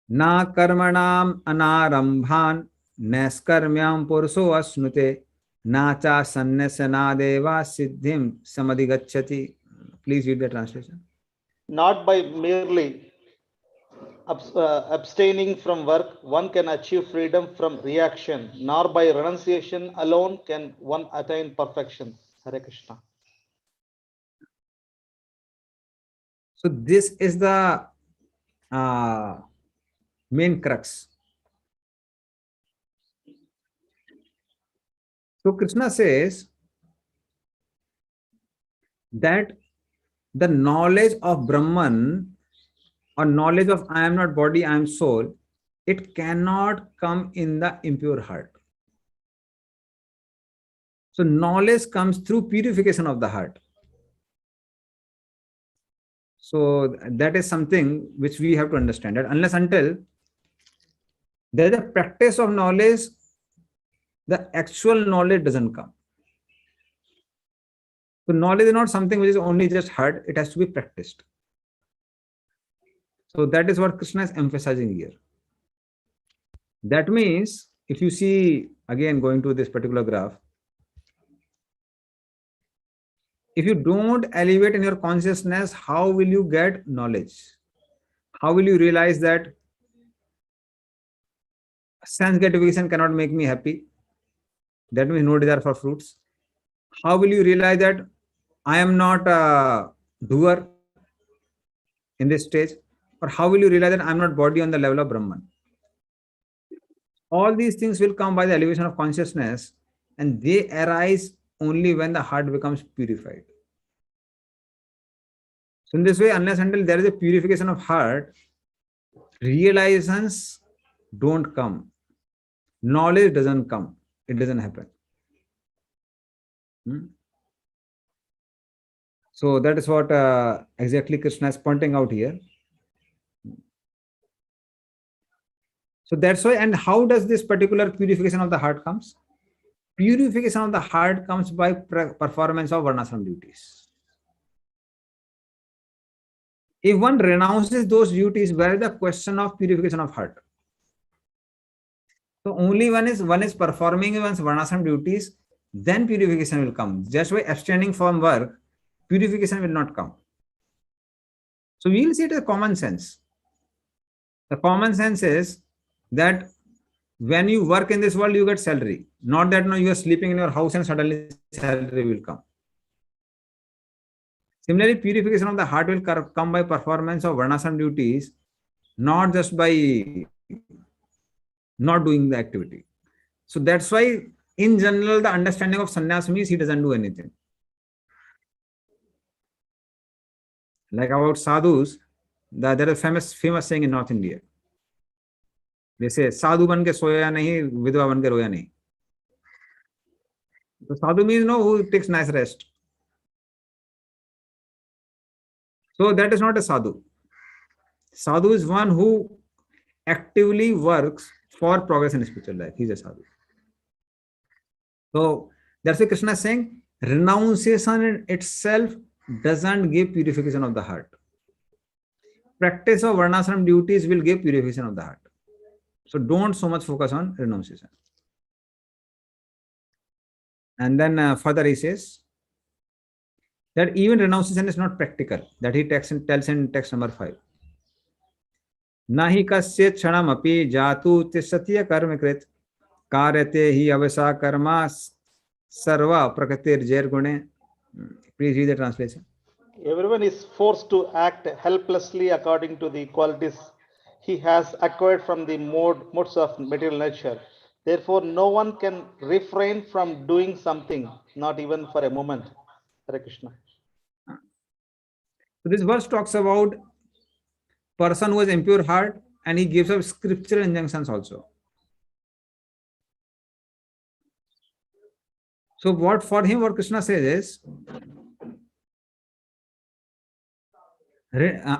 Na karmanam anarambhan neskarmyam purso asnute nacha sannasana deva siddhim samadhigacchati. Please read the translation. Not by merely abstaining from work, one can achieve freedom from reaction, nor by renunciation alone can one attain perfection. Hare Krishna. So this is the main crux. So Krishna says that the knowledge of Brahman or knowledge of I am not body, I am soul, it cannot come in the impure heart. So knowledge comes through purification of the heart. So that is something which we have to understand, that unless until there is a practice of knowledge, the actual knowledge doesn't come. So knowledge is not something which is only just heard, it has to be practiced. So that is what Krishna is emphasizing here. That means, if you see, again going to this particular graph, if you don't elevate in your consciousness, how will you get knowledge? How will you realize that sense gratification cannot make me happy? That means no desire for fruits. How will you realize that I am not a doer in this stage? Or how will you realize that I am not body on the level of Brahman? All these things will come by the elevation of consciousness, and they arise only when the heart becomes purified. So in this way, unless until there is a purification of heart, realizations don't come. Knowledge doesn't come. It doesn't happen. So that is what exactly Krishna is pointing out here. So that's why, and how does this particular purification of the heart comes? Purification of the heart comes by performance of varnashram duties. If one renounces those duties, where is the question of purification of heart? So only one is performing one's varnashram duties, then purification will come. Just by abstaining from work, purification will not come. So we will see it as common sense. The common sense is that when you work in this world, you get salary. Not that you are sleeping in your house and suddenly salary will come. Similarly, purification of the heart will come by performance of varnashram duties, not just by not doing the activity. So that's why, in general, the understanding of sannyas means he doesn't do anything. Like about sadhus, there is a famous saying in North India. They say, sadhu ban ke soya nahi, vidwa ban ke roya nahi. So sadhu means who takes nice rest. So that is not a sadhu. Sadhu is one who actively works for progress in spiritual life. He is a sadhu. So that's why Krishna is saying renunciation in itself doesn't give purification of the heart. practice of varnashram duties will give purification of the heart. So don't so much focus on renunciation. And then further he says that even renunciation is not practical. That he tells in text number 5. Nahi kasya kshanam api jatu tisatya karmakrit karyate hi avasa karma sarva prakritir jair gune. Please read the translation. Everyone is forced to act helplessly according to the qualities he has acquired from the modes of material nature. Therefore, no one can refrain from doing something, not even for a moment. Hare Krishna. So this verse talks about person who has impure heart, and he gives us scriptural injunctions also. So what for him, what Krishna says is,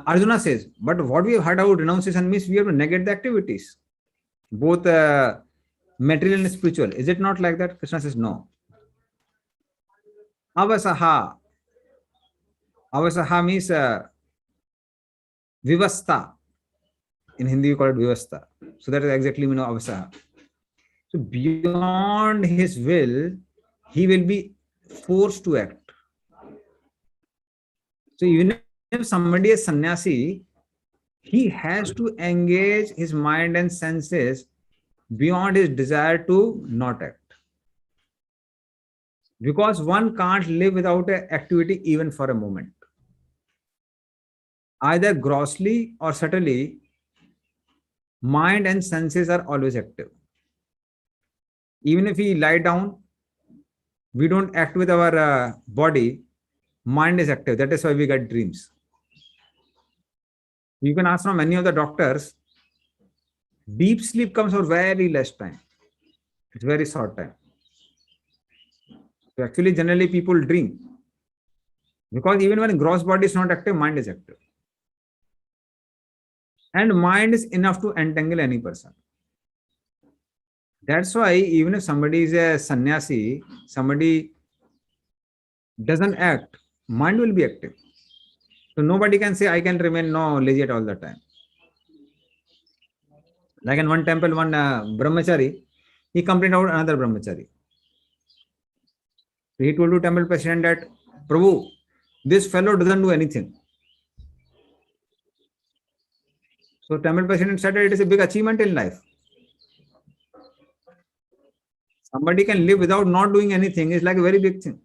Arjuna says, but what we have heard about renunciation means we have to negate the activities, both material and spiritual. Is it not like that? Krishna says no. Avasaha. Avasaha means vivasta. In Hindi we call it vivasta. So that is exactly mean of avasaha. So beyond his will, he will be forced to act. So even if somebody is sannyasi, he has to engage his mind and senses beyond his desire to not act. Because one can't live without an activity even for a moment. Either grossly or subtly, mind and senses are always active. Even if we lie down, we don't act with our body, mind is active. That is why we get dreams. You can ask from many of the doctors, deep sleep comes for very less time. It's very short time. So actually, generally people dream. Because even when gross body is not active, mind is active. And mind is enough to entangle any person. That's why even if somebody is a sannyasi, somebody doesn't act, mind will be active. So nobody can say, I can remain lazy at all the time. Like in one temple, one brahmachari, he complained about another brahmachari. So he told to temple president that, Prabhu, this fellow doesn't do anything. So temple president said that it is a big achievement in life. Somebody can live without not doing anything. It's like a very big thing.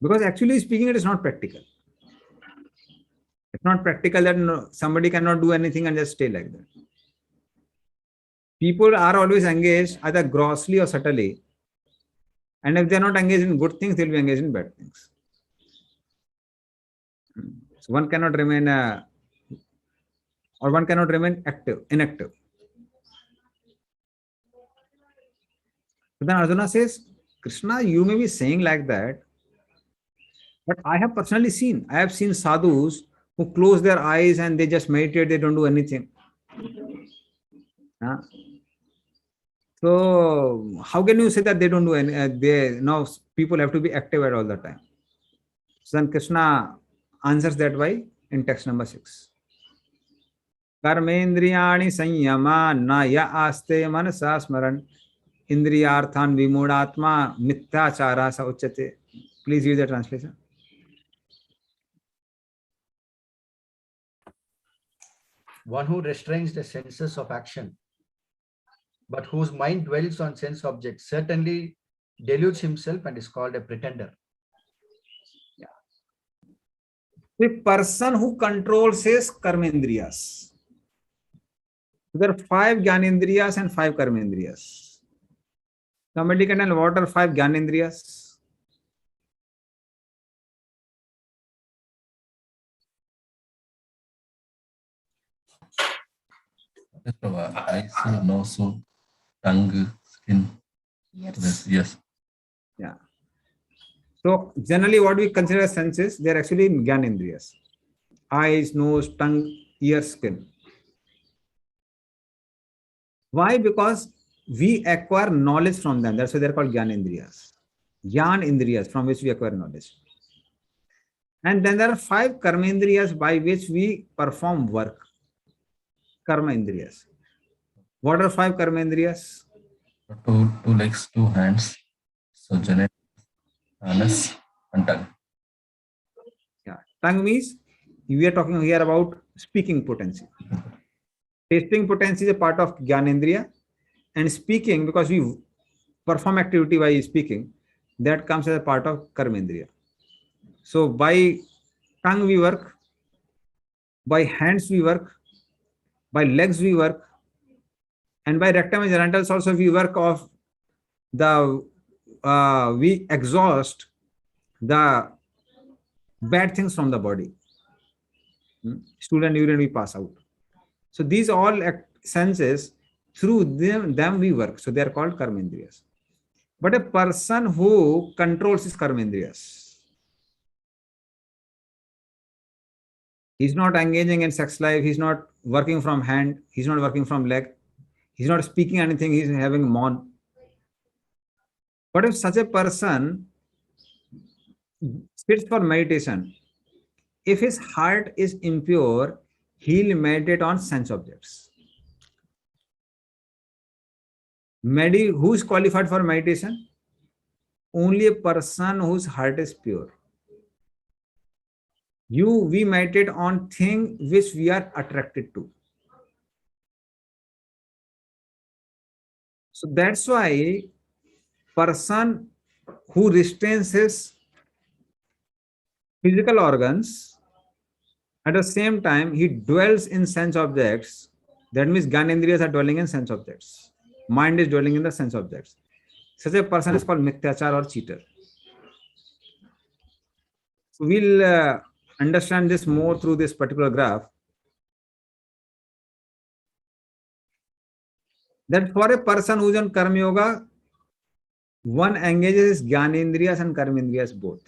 Because actually speaking, it is not practical. It's not practical that somebody cannot do anything and just stay like that. People are always engaged either grossly or subtly. And if they are not engaged in good things, they will be engaged in bad things. So one cannot remain inactive. So then Arjuna says, Krishna, you may be saying like that, but I have personally seen. I have seen sadhus who close their eyes and they just meditate, they don't do anything. So how can you say that they don't do any, now people have to be active at all the time. So then Krishna answers that way in text number 6. Karmendriyani sanyama na ya aste manasa smaran indriyarthan vimudatma mithyachara sa uchyate. Please use the translation. One who restrains the senses of action, but whose mind dwells on sense objects, certainly deludes himself and is called a pretender. Yeah. The person who controls his karmendriyas. There are 5 Gyanendriyas and 5 Karmendriyas. Somebody can tell what are 5 Gyanendriyas? Eyes, nose, tongue, skin. Yes. Yeah. So generally what we consider as senses, they are actually Gyanendriyas. Eyes, nose, tongue, ears, skin. Why? Because we acquire knowledge from them. That's why they're called Gyanendriyas. Gyan Indriyas, from which we acquire knowledge. And then there are 5 karmendriyas by which we perform work. Karma indriyas. What are 5 karmendriyas? Two legs, 2 hands. So generative, anus, and tongue. Yeah. Tongue means we are talking here about speaking potency. Tasting potency is a part of Gyanendriya, and speaking, because we perform activity by speaking, that comes as a part of Karmendriya. So by tongue we work, by hands we work, by legs we work, and by rectum and genitals also we work of the we exhaust the bad things from the body. Stool and urine we pass out. So these all senses, through them we work. So they are called karmendriyas. But a person who controls his karmendriyas, he's not engaging in sex life, he's not working from hand, he's not working from leg, he's not speaking anything, he's having mouth. But if such a person sits for meditation, if his heart is impure, he'll meditate on sense objects. Who is qualified for meditation? Only a person whose heart is pure. We meditate on things which we are attracted to. So that's why person who restrains his physical organs, at the same time he dwells in sense objects. That means Gyanendriyas are dwelling in sense objects. Mind is dwelling in the sense objects. Such a person is called mithyachar or cheater. So we'll understand this more through this particular graph. That for a person who is on Karma Yoga, one engages Gyanendriyas and Karmendriyas both.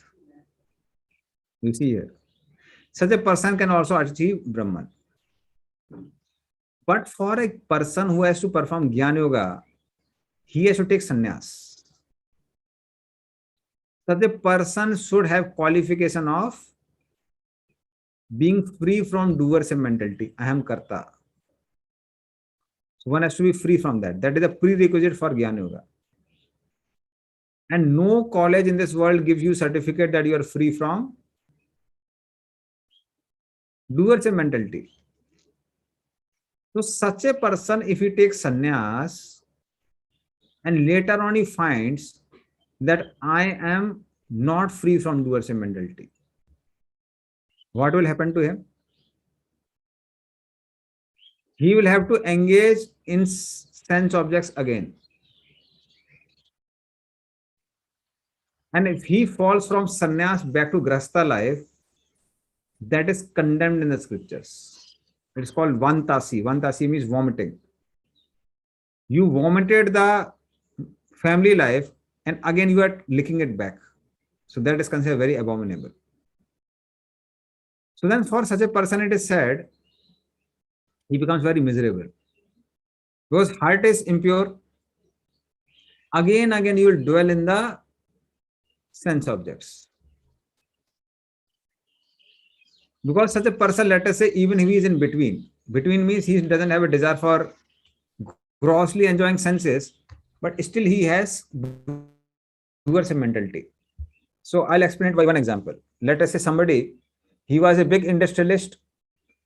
You see here. Such a person can also achieve Brahman. But for a person who has to perform Jnana Yoga, he has to take sannyas. Such a person should have qualification of being free from doership mentality. I am karta. So one has to be free from that. That is a prerequisite for Jnana Yoga. And no college in this world gives you certificate that you are free from doership mentality. So such a person, if he takes sannyas and later on he finds that I am not free from doership mentality, what will happen to him? He will have to engage in sense objects again. And if he falls from sannyas back to grahastha life, that is condemned in the scriptures. It is called vantasi. Vantasi means vomiting. You vomited the family life and again you are licking it back. So that is considered very abominable. So then for such a person it is said, he becomes very miserable. Because heart is impure. Again you will dwell in the sense objects. Because such a person, let us say, even if he is in between. Between means he doesn't have a desire for grossly enjoying senses, but still he has doership mentality. So I'll explain it by one example. Let us say somebody, he was a big industrialist.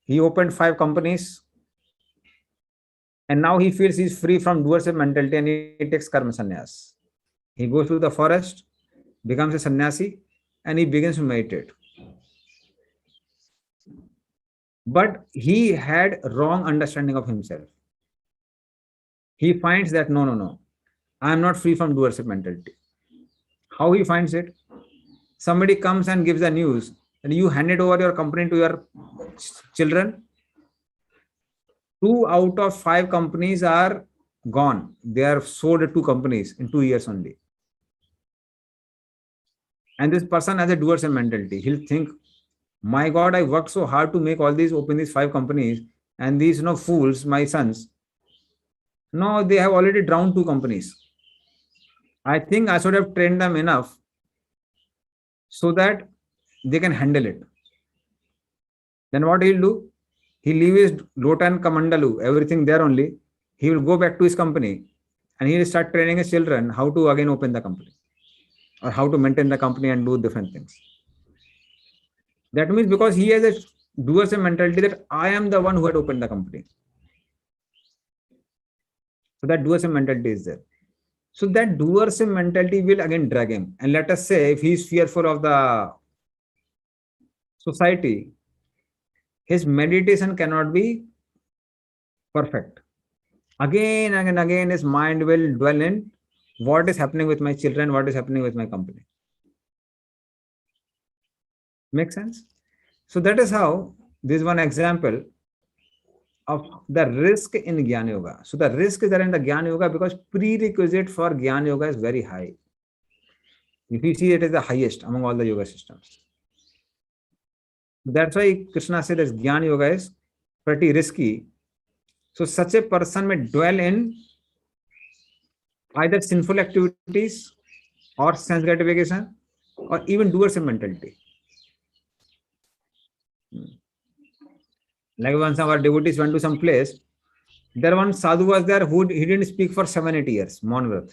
He opened 5 companies. And now he feels he's free from doership mentality and he takes karma sannyas. He goes to the forest, becomes a sannyasi, and he begins to meditate. But he had wrong understanding of himself. He finds that no, I am not free from doership mentality. How he finds it? Somebody comes and gives the news and you handed over your company to your children. 2 out of 5 companies are gone. They are sold to 2 companies in 2 years only. And this person has a doership mentality. He'll think, my God, I worked so hard to make all these, open these 5 companies, and these fools, my sons, no, they have already drowned 2 companies. I think I should have trained them enough so that they can handle it. Then what he'll do? He'll leave his Lotan Kamandalu, everything there only. He will go back to his company and he will start training his children how to again open the company or how to maintain the company and do different things. That means because he has a doer's mentality that I am the one who had opened the company. So that doer's mentality is there. So that doer's mentality will again drag him. And let us say if he is fearful of the society, his meditation cannot be perfect. Again and again, his mind will dwell in what is happening with my children, what is happening with my company. Make sense? So that is how this is one example of the risk in Jnana Yoga. So the risk is there in the Jnana Yoga because prerequisite for Jnana Yoga is very high. If you see, it is the highest among all the yoga systems. That's why Krishna said that Jnana Yoga is pretty risky. So such a person may dwell in either sinful activities or sense gratification or even doer's mentality. Like once our devotees went to some place, there one sadhu was there who he didn't speak for 7-8 years, Maunvrat.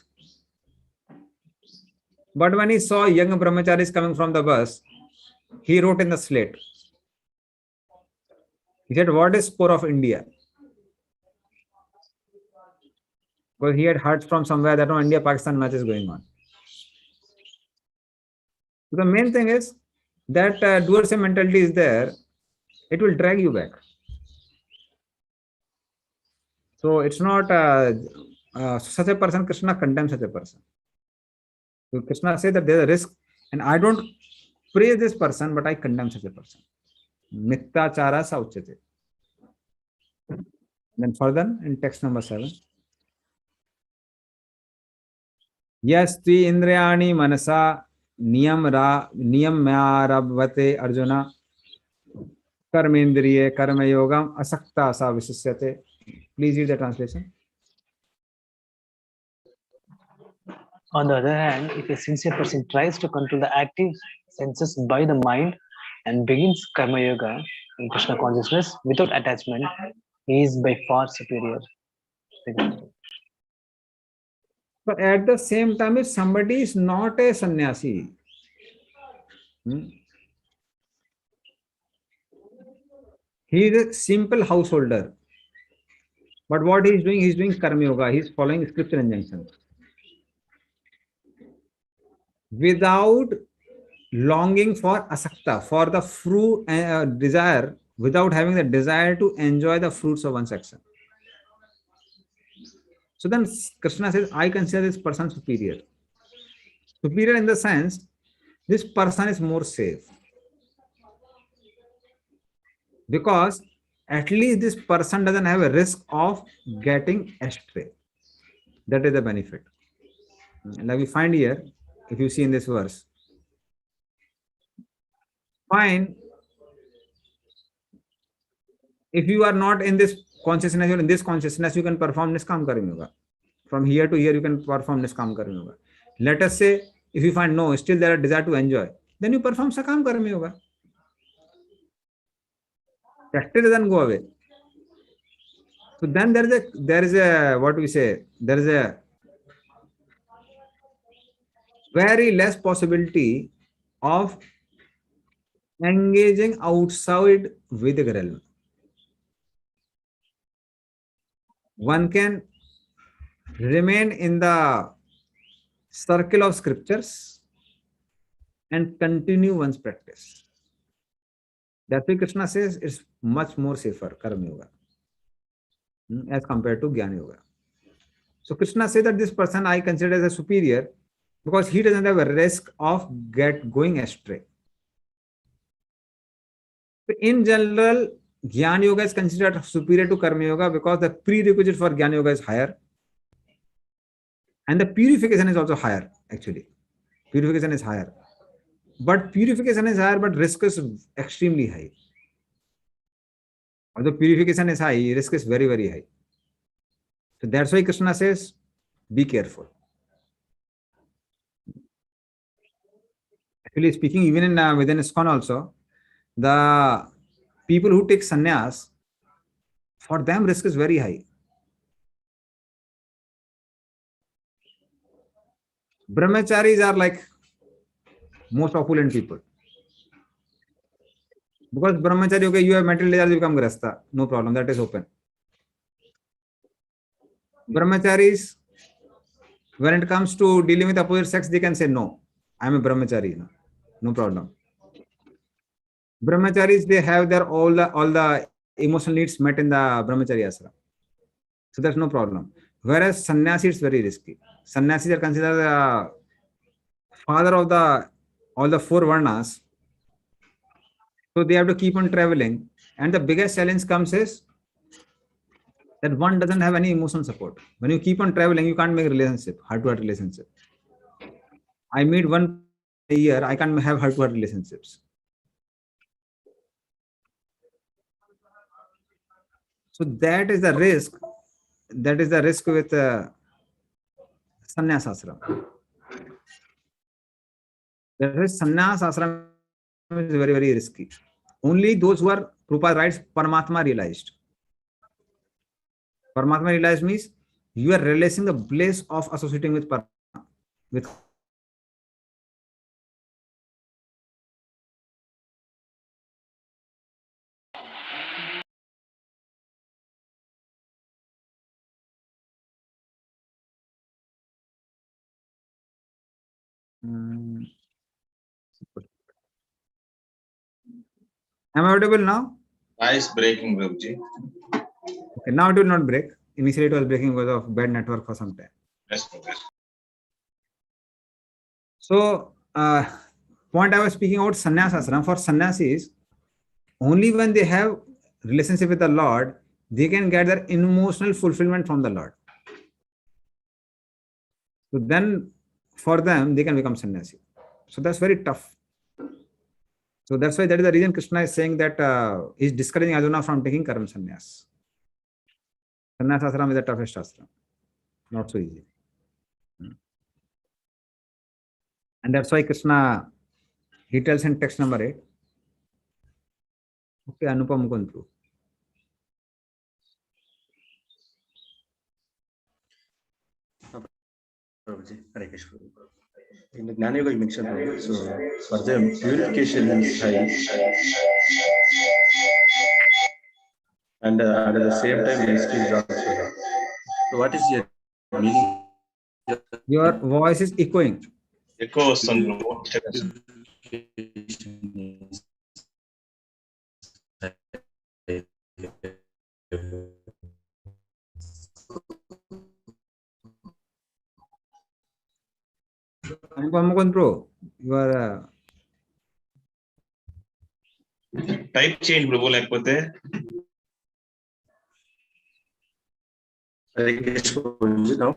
But when he saw young brahmacharis coming from the bus, he wrote in the slate. He said, what is score of India? Because he had heard from somewhere that no India-Pakistan match is going on. So the main thing is that doer's mentality is there. It will drag you back. So it's not such a person, Krishna condemns such a person. So Krishna says that there's a risk and I don't praise this person, but I condemn such a person. Mittachara sauchate. Then further in text number 7. Yasti indriyani manasa niyamyarabhate arjuna karmendriye karma yogam asakta sa vishisyate. Please read the translation. On the other hand, if a sincere person tries to control the active senses by the mind and begins karma yoga in Krishna consciousness without attachment, he is by far superior. But at the same time, if somebody is not a sannyasi, he is a simple householder. But what he is doing karma yoga. He is following scripture injunctions. Without longing for asakta, for the fruit desire, without having the desire to enjoy the fruits of one's action. So then Krishna says, I consider this person superior. Superior in the sense, this person is more safe. Because at least this person doesn't have a risk of getting astray. That is the benefit. And like we find here, if you see in this verse, fine, if you are not in this consciousness, you're in this consciousness, you can perform Niskam Karma Yoga. From here to here, you can perform Niskam Karma Yoga. Let us say, if you find no, still there are desire to enjoy, then you perform Sakam Karma Yoga. That doesn't go away. So then there is a what we say, there is a very less possibility of engaging outside Vedic realm. One can remain in the circle of scriptures and continue one's practice. That's why Krishna says it's much more safer, Karma Yoga, as compared to Jnana Yoga. So Krishna says that this person I consider as a superior because he doesn't have a risk of going astray. So in general, Jnana Yoga is considered superior to Karma Yoga because the prerequisite for Jnana Yoga is higher. And the purification is also higher, actually. Purification is higher. But purification is higher, but risk is extremely high. Although purification is high, risk is very, very high. So that's why Krishna says, be careful. Actually speaking, even in within ISKCON also, the people who take sannyas, for them risk is very high. Brahmacharis are like most opulent people. Because brahmachari, okay, you have material desires, you become grasta, no problem, that is open. Brahmacharis, when it comes to dealing with opposite sex, they can say no, I am a brahmachari, no problem. Brahmacharis, they have their all the emotional needs met in the brahmachari ashram, so that's no problem. Whereas sannyasi, it's very risky. Sannyasis are considered the father of all the four varnas, so they have to keep on traveling, and the biggest challenge comes is that one doesn't have any emotional support. When you keep on traveling, you can't make a relationship, heart-to-heart relationship. I meet one a year, I can't have heart-to-heart relationships. So that is the risk. That is the risk with sannyas ashram. That is, sannyas ashram is very, very risky. Only those who are, Prabhupada writes, Paramatma realized. Paramatma realized means you are realizing the bliss of associating with Paramatma. With Am I audible now? Nice breaking, Prabhuji. Okay, now it will not break. Initially, it was breaking because of bad network for some time. Yes, Prabhuji. So, point I was speaking about sannyas ashram, for sannyasis, only when they have relationship with the Lord, they can get their emotional fulfillment from the Lord. So then, for them, they can become sannyasi. So that's very tough. So that's why that is the reason Krishna is saying that he's discouraging Arjuna from taking karma sannyas. Sannyas ashram is the toughest ashram. Not so easy. And that's why Krishna, he tells in text number 8. Okay, Anupam Mukund. Prabhuji, Hare Krishna. In the Gnana Yoga you mentioned, Prabhuji, so for them purification is high, and at the same time mystery is also high. So what is your meaning? Your voice is echoing. Echoes on Anupam Mukund Pro, you are type change, Prabhu, లేకపోతే Hare Krishna, Prabhuji, now.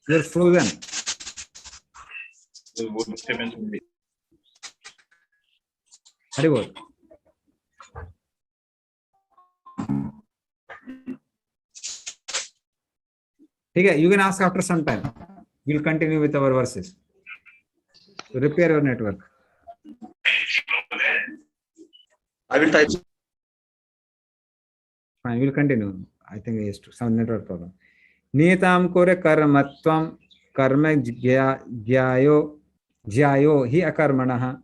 you're frozen. Hari bol. Okay, you can ask after some time. We'll continue with our verses. So repair your network. I will type. Fine, we'll continue. I think it is some network problem. Niyatam kore karmatvam karma jyayo hi akarmanaha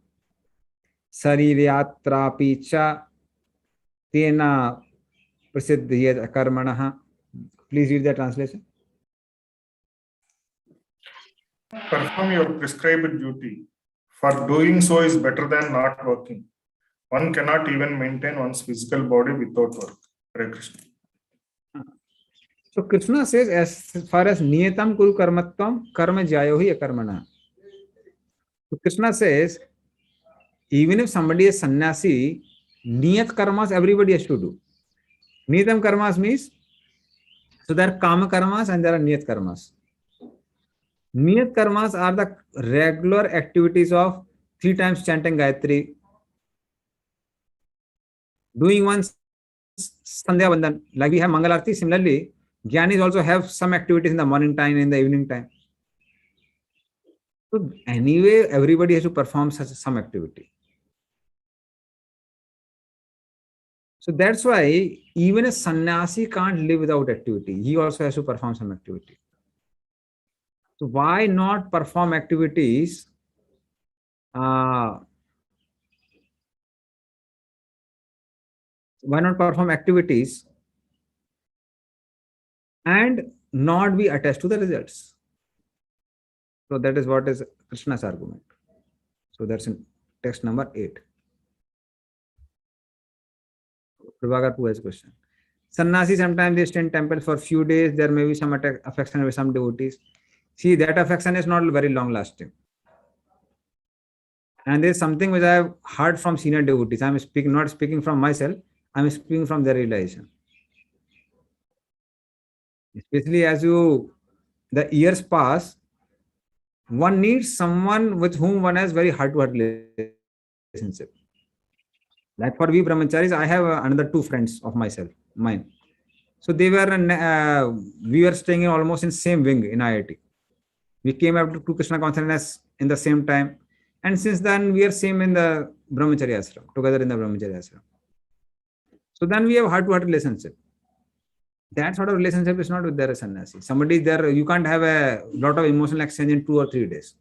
sariryatrapi cha tena prasiddhyet akarmanaha. Please read the translation. Perform your prescribed duty, for doing so is better than not working. One cannot even maintain one's physical body without work. Hare Krishna. So Krishna says, as far as niyatam kuru karmatvam karma jayo hi akarmana. So Krishna says, even if somebody is sannyasi, niyat karmas everybody has to do. Niyatam karmas means, so there are kama karmas and there are niyat karmas. Niyat karmas are the regular activities of 3 times chanting Gayatri, doing one's Sandhya Vandan, like we have Mangal Arati. Similarly, Jnanis also have some activities in the morning time and in the evening time. So anyway, everybody has to perform some activity. So that's why even a sannyasi can't live without activity. He also has to perform some activity. So why not perform activities? Why not perform activities and not be attached to the results? So that is what is Krishna's argument. So that's in text number 8. Prabhakar Pu has a question. Sannyasi, sometimes they stay in temple for few days. There may be some affection with some devotees. See, that affection is not very long lasting. And there's something which I have heard from senior devotees. I'm not speaking from myself. I'm speaking from their realization. Especially as the years pass, one needs someone with whom one has very heart-to-heart relationship. Like for we brahmacharis, I have another 2 friends of mine. So they were, we were staying almost in same wing in IIT. We came up to Krishna consciousness in the same time. And since then, we are same in the brahmacharya ashram, together in the brahmacharya ashram. So then we have heart-to-heart relationship. That sort of relationship is not with their sannyasi. Somebody there, you can't have a lot of emotional exchange in 2 or 3 days.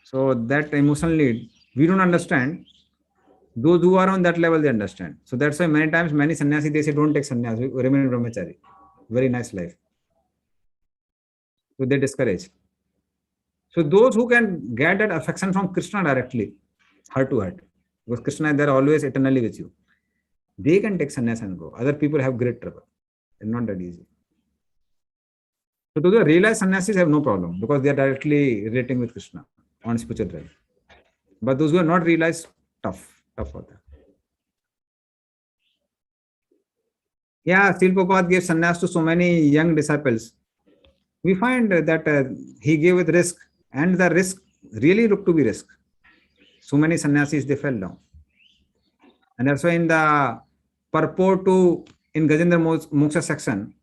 So that emotional need, we don't understand. Those who are on that level, they understand. So that's why many times, many sannyasi, they say, don't take sannyas, remain brahmachari. Very nice life. So they discourage. So those who can get that affection from Krishna directly, heart to heart, because Krishna is there always eternally with you, they can take sannyas and go. Other people have great trouble. It's not that easy. So those who realize sannyasis have no problem because they are directly relating with Krishna on spiritual level. But those who are not realized, tough for them. Yeah, Srila Prabhupada gave sannyas to so many young disciples. We find that he gave with risk, and the risk really looked to be risk. So many sannyasis, they fell down. And also in the purport in Gajendra Moksha section,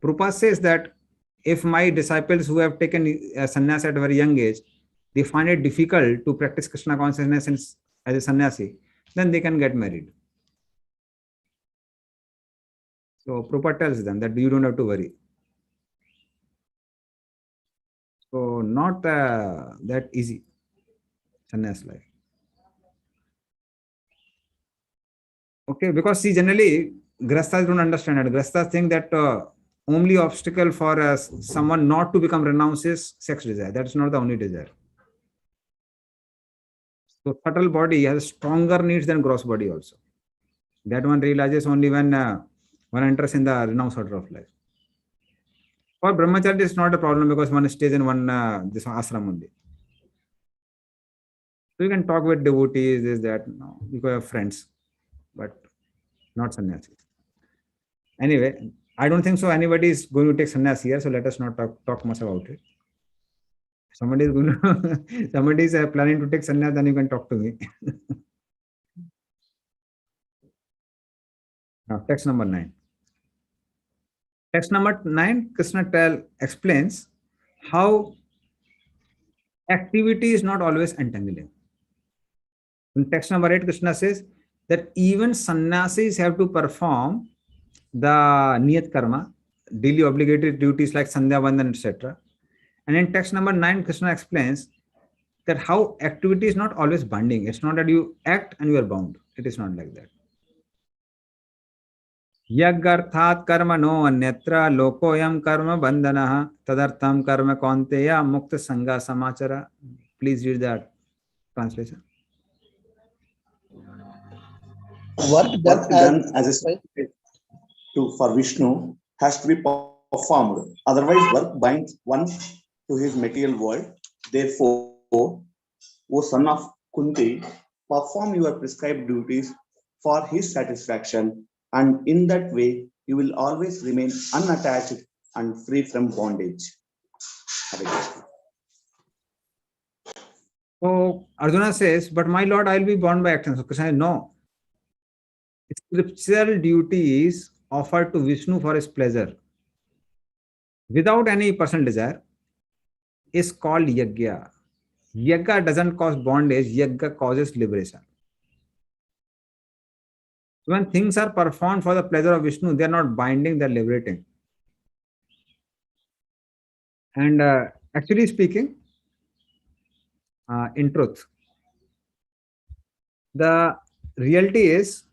Prabhupada says that if my disciples who have taken sannyas at a very young age, they find it difficult to practice Krishna consciousness as a sannyasi, then they can get married. So Prabhupada tells them that you don't have to worry. So not that easy, sannyas life. Okay, because see, generally, Grasthas don't understand it. Grasthas think that only obstacle for someone not to become renounced is sex desire. That's not the only desire. So subtle body has stronger needs than gross body also. That one realizes only when one enters in the renounced order of life. For brahmacharya, it's not a problem because one stays in one this ashram only. So you can talk with devotees, this, that, no, you can have friends, but not sannyasis. Anyway, I don't think so anybody is going to take sannyas here, so let us not talk much about it. Somebody is going to, somebody is planning to take sannyas, then you can talk to me. Now, text number 9. Text number 9, Krishna explains how activity is not always entangling. In text number 8, Krishna says that even sannyasis have to perform the niyat karma, daily obligatory duties like Sandhya Vandan, etc. And in text number 9, Krishna explains that how activity is not always binding. It's not that you act and you are bound. It is not like that. Yagarthat karma no anyatra lokoyam karma bandhanaha tadartham karma kaunteya mukta sangha samachara. Please read that translation. Work done as a spirit for Vishnu has to be performed. Otherwise, work binds one to his material world. Therefore, O son of Kunti, perform your prescribed duties for his satisfaction, and in that way, you will always remain unattached and free from bondage. So Arjuna says, but my Lord, I will be bound by action. So Krishna says, no. Scriptural duty is offered to Vishnu for his pleasure, without any personal desire. is called yajna. Yajna doesn't cause bondage, yajna causes liberation. So when things are performed for the pleasure of Vishnu, they are not binding, they are liberating. And actually speaking, in truth, the reality is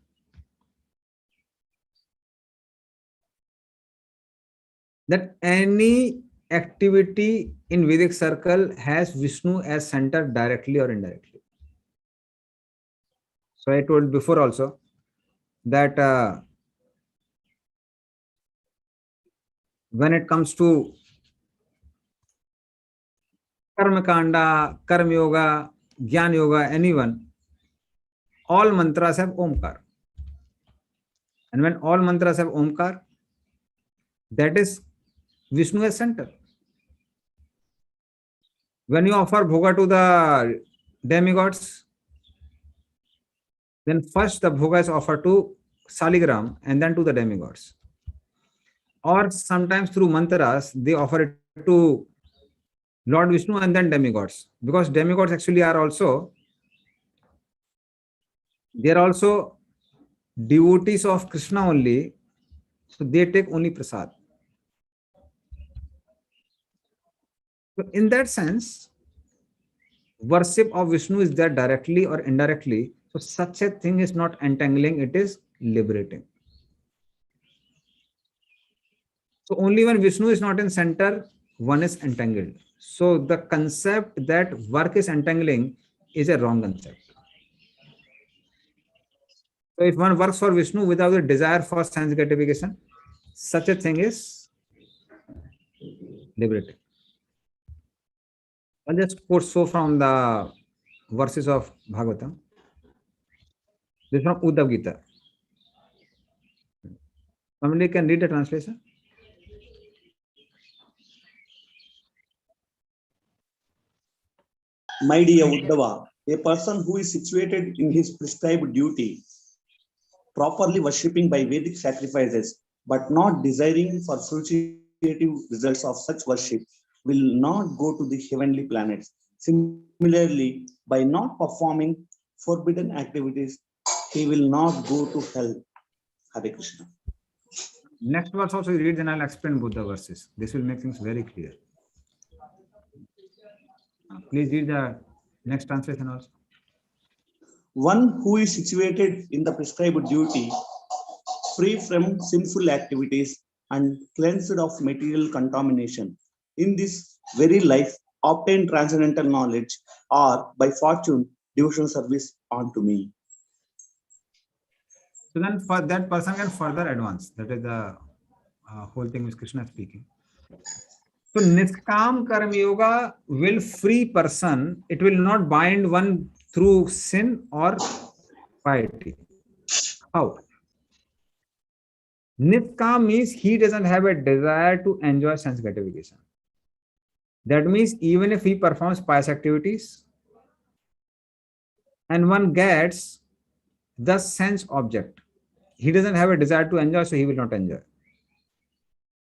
that any activity in Vedic circle has Vishnu as center directly or indirectly. So I told before also that when it comes to Karma Kanda, Karma Yoga, Gyan Yoga, anyone, all mantras have Omkar. And when all mantras have Omkar, that is Vishnu as center. When you offer bhoga to the demigods, then first the bhoga is offered to Saligram and then to the demigods. Or sometimes through mantras, they offer it to Lord Vishnu and then demigods. Because demigods actually are also, they are also devotees of Krishna only. So they take only prasad. So in that sense, worship of Vishnu is there directly or indirectly. So such a thing is not entangling, it is liberating. So only when Vishnu is not in center, one is entangled. So the concept that work is entangling is a wrong concept. So if one works for Vishnu without a desire for sense gratification, such a thing is liberating. I'll just quote so from the verses of Bhagavatam. This is from Uddhav Gita. Somebody can read the translation? My dear Uddhava, a person who is situated in his prescribed duty, properly worshipping by Vedic sacrifices, but not desiring for fruitive results of such worship, will not go to the heavenly planets. Similarly, by not performing forbidden activities, he will not go to hell. Hare Krishna. Next verse also you read, then I'll explain both the verses. This will make things very clear. Please read the next translation also. One who is situated in the prescribed duty, free from sinful activities and cleansed of material contamination, in this very life obtain transcendental knowledge, or by fortune devotional service unto me. So then for that person can further advance. That is the whole thing which Krishna is speaking. So Niskam Karma Yoga will free person. It will not bind one through sin or piety. How? Niskam means he doesn't have a desire to enjoy sense gratification. That means even if he performs pious activities and one gets the sense object, he doesn't have a desire to enjoy, so he will not enjoy.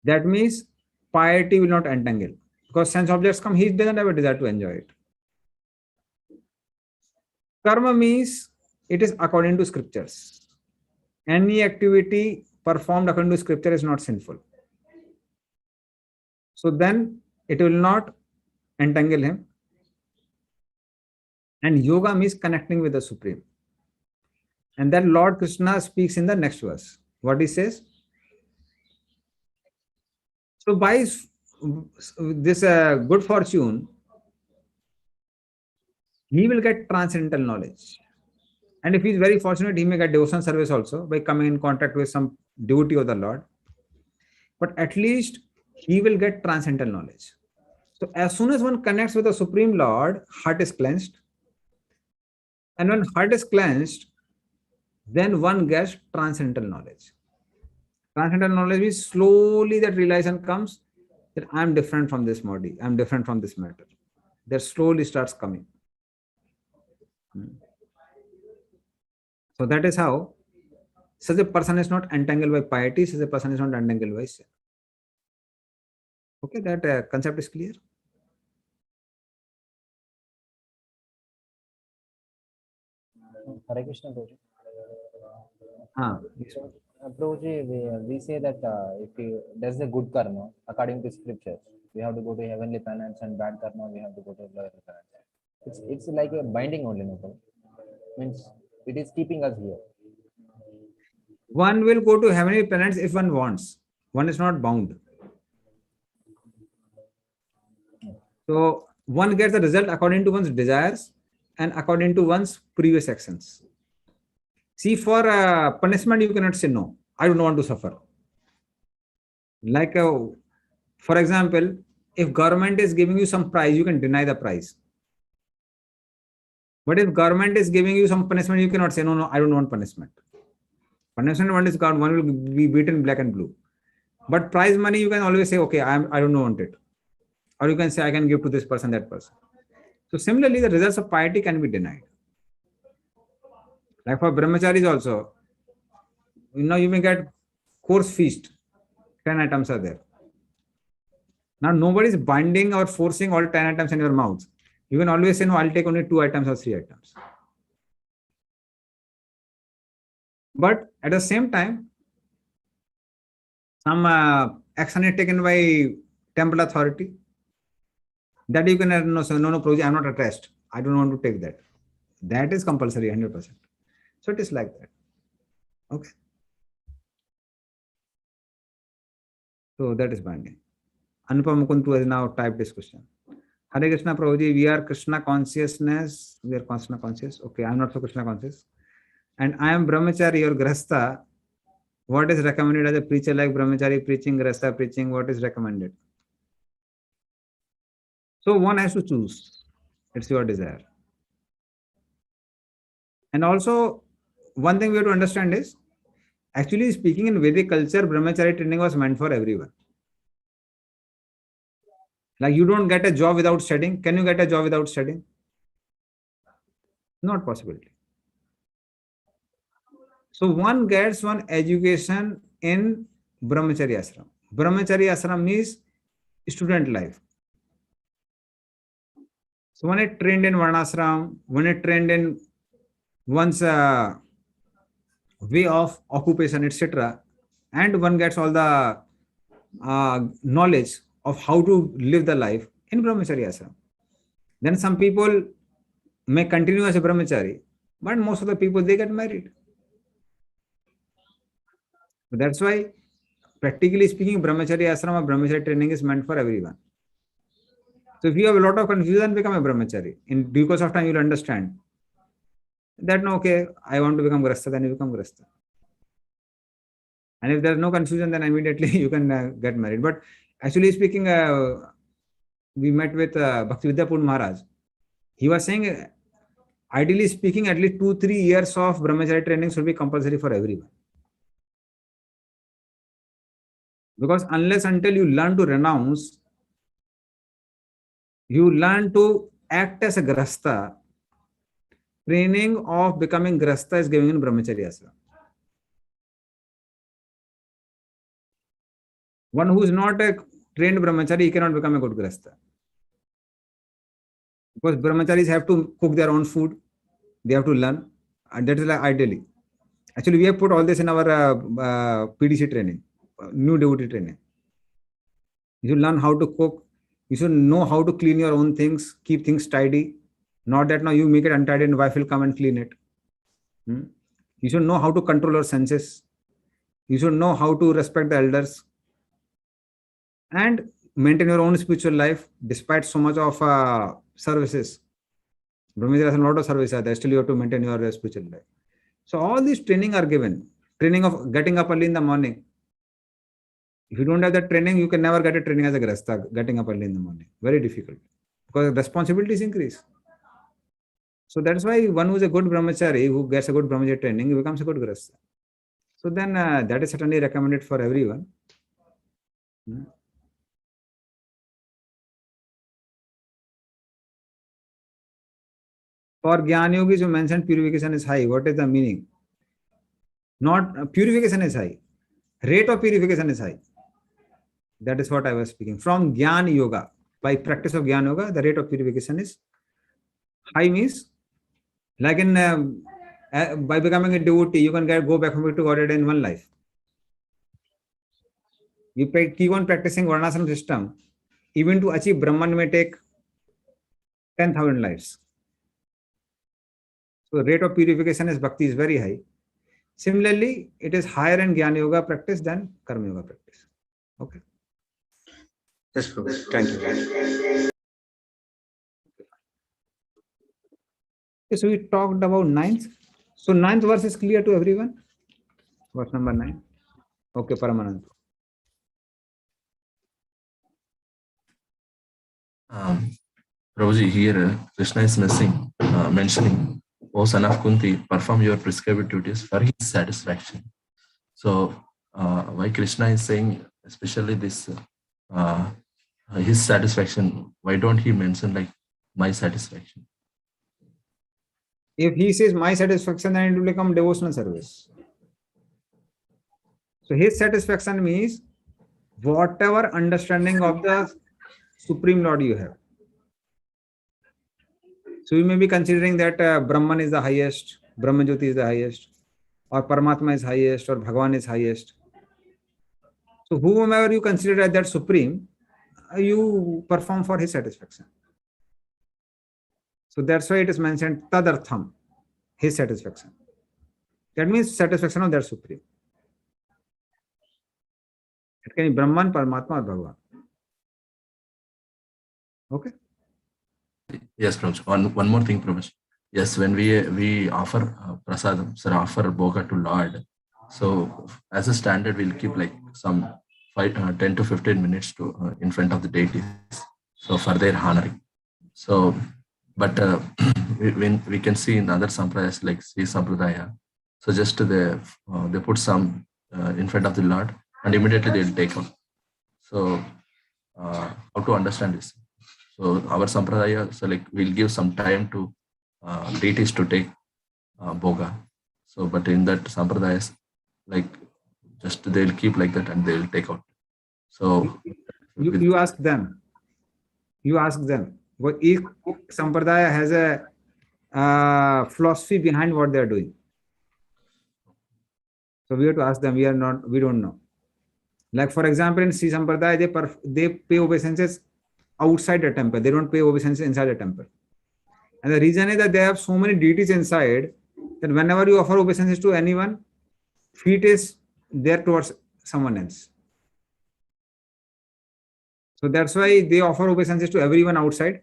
That means piety will not entangle, because sense objects come, he doesn't have a desire to enjoy it. Karma means it is according to scriptures. Any activity performed according to scripture is not sinful. So then it will not entangle him. And yoga means connecting with the Supreme. And then Lord Krishna speaks in the next verse. What he says? So by this good fortune, he will get transcendental knowledge. And if he is very fortunate, he may get devotion service also by coming in contact with some devotee of the Lord. But at least he will get transcendental knowledge. So as soon as one connects with the Supreme Lord, heart is cleansed. And when heart is cleansed, then one gets transcendental knowledge. Transcendental knowledge means slowly that realization comes that I am different from this body, I am different from this matter. That slowly starts coming. So that is how such a person is not entangled by piety, such a person is not entangled by sin. Okay, that concept is clear. Hare Krishna, Prabhuji. Yes. Prabhuji, we say that there's a good karma according to scriptures. We have to go to heavenly planets, and bad karma we have to go to lower planets. It's like a binding only, no? Means it is keeping us here. One will go to heavenly planets if one wants. One is not bound. So one gets the result according to one's desires and according to one's previous actions. See, for punishment, you cannot say no. I don't want to suffer. Like, for example, if government is giving you some prize, you can deny the prize. But if government is giving you some punishment, you cannot say, no, I don't want punishment. Punishment one is God, one will be beaten black and blue. But prize money, you can always say, okay, I don't want it. Or you can say, I can give to this person, that person. So similarly, the results of piety can be denied. Like for brahmacharis also, you may get course feast, 10 items are there. Now nobody is binding or forcing all 10 items in your mouth. You can always say, no, I'll take only 2 items or 3 items. But at the same time, some action is taken by temple authority. That you can no, Prabhuji, I'm not attached. I don't want to take that. That is compulsory, 100%. So it is like that. Okay. So that is binding. Anupam Kuntu has now typed this question. Hare Krishna, Prabhuji, we are Krishna consciousness. We are Krishna conscious. Okay, I'm not so Krishna conscious. And I am brahmachari or grahastha. What is recommended as a preacher like brahmachari preaching, grahastha preaching? What is recommended? So one has to choose. It's your desire. And also, one thing we have to understand is, actually speaking, in Vedic culture, brahmachari training was meant for everyone. Like you don't get a job without studying. Can you get a job without studying? Not possibility. So one gets one education in brahmachari ashram. Brahmachari ashram means student life. So one is trained in varnashram, one is trained in one's way of occupation, etc. And one gets all the knowledge of how to live the life in brahmachari ashram. Then some people may continue as a brahmachari, but most of the people, they get married. That's why, practically speaking, brahmachari ashram or brahmachari training is meant for everyone. So if you have a lot of confusion, become a brahmachari. In due course of time, you will understand that, no, okay, I want to become grahastha, then you become grahastha. And if there is no confusion, then immediately you can get married. But actually speaking, we met with Bhakti Vidyapur Maharaj. He was saying, ideally speaking, at least 2-3 years of brahmachari training should be compulsory for everyone. Because unless until you learn to renounce, you learn to act as a grahastha, training of becoming grahastha is given in brahmachari ashram. One who is not a trained brahmachari, he cannot become a good grahastha. Because brahmacharis have to cook their own food, they have to learn, and that is like ideally. Actually, we have put all this in our PDC training, new devotee training. You should learn how to cook. You should know how to clean your own things, keep things tidy. Not that now you make it untidy and wife will come and clean it. You should know how to control your senses. You should know how to respect the elders. And maintain your own spiritual life despite so much of services. Brahmachari has a lot of services there, still you have to maintain your spiritual life. So all these training are given. Training of getting up early in the morning. If you don't have that training, you can never get a training as a grahastha, getting up early in the morning. Very difficult. Because responsibilities increase. So that's why one who is a good brahmachari, who gets a good brahmachari training, he becomes a good grahastha. So then that is certainly recommended for everyone. For Gyan Yogis, you mentioned purification is high. What is the meaning? Not purification is high. Rate of purification is high. That is what I was speaking. From Gyan Yoga, by practice of Gyan Yoga, the rate of purification is high. Means, like in By becoming a devotee, you can go back to Godhead in one life. You keep on practicing Varnasana system, even to achieve Brahman may take 10,000 lives. So rate of purification as bhakti is very high. Similarly, it is higher in Jnana Yoga practice than Karma Yoga practice. Okay. Yes, Prabhu. Thank you. Okay, so we talked about ninth. So ninth verse is clear to everyone. Verse number 9. Okay, Paramanand. Prabhuji, here Krishna is mentioning, O son of Kunti, perform your prescribed duties for his satisfaction. So, why Krishna is saying, especially this, his satisfaction, why don't he mention like my satisfaction? If he says my satisfaction, then it will become devotional service. So his satisfaction means whatever understanding of the Supreme Lord you have. So you may be considering that Brahman is the highest, Brahma Jyoti is the highest, or Paramatma is highest, or Bhagavan is highest. So whomever you consider as that Supreme, you perform for his satisfaction. So that's why it is mentioned Tadartham, his satisfaction. That means satisfaction of that Supreme. It can be Brahman, Paramatma, or Bhagavan. Okay. Yes, Prabhuji. One more thing, Prabhuji. Yes, when we offer prasadam, sir, offer bhoga to Lord. So as a standard, we'll keep like some 10 to 15 minutes to in front of the deities. So for their honoring. So, but when we can see in other sampradayas like Sri Sampradaya, so just they put some in front of the Lord and immediately they'll take out. So how to understand this? So our sampradaya, so like we'll give some time to deities to take bhoga. So, but in that sampradayas, like just they'll keep like that and they'll take out. So you ask them. You ask them. What each sampradaya has a philosophy behind what they are doing. So we have to ask them. We don't know. Like for example, in Sri Sampradaya, they pay obeisances outside the temple. They don't pay obeisances inside the temple. And the reason is that they have so many deities inside that whenever you offer obeisances to anyone, feet is there towards someone else. So that's why they offer obeisances to everyone outside,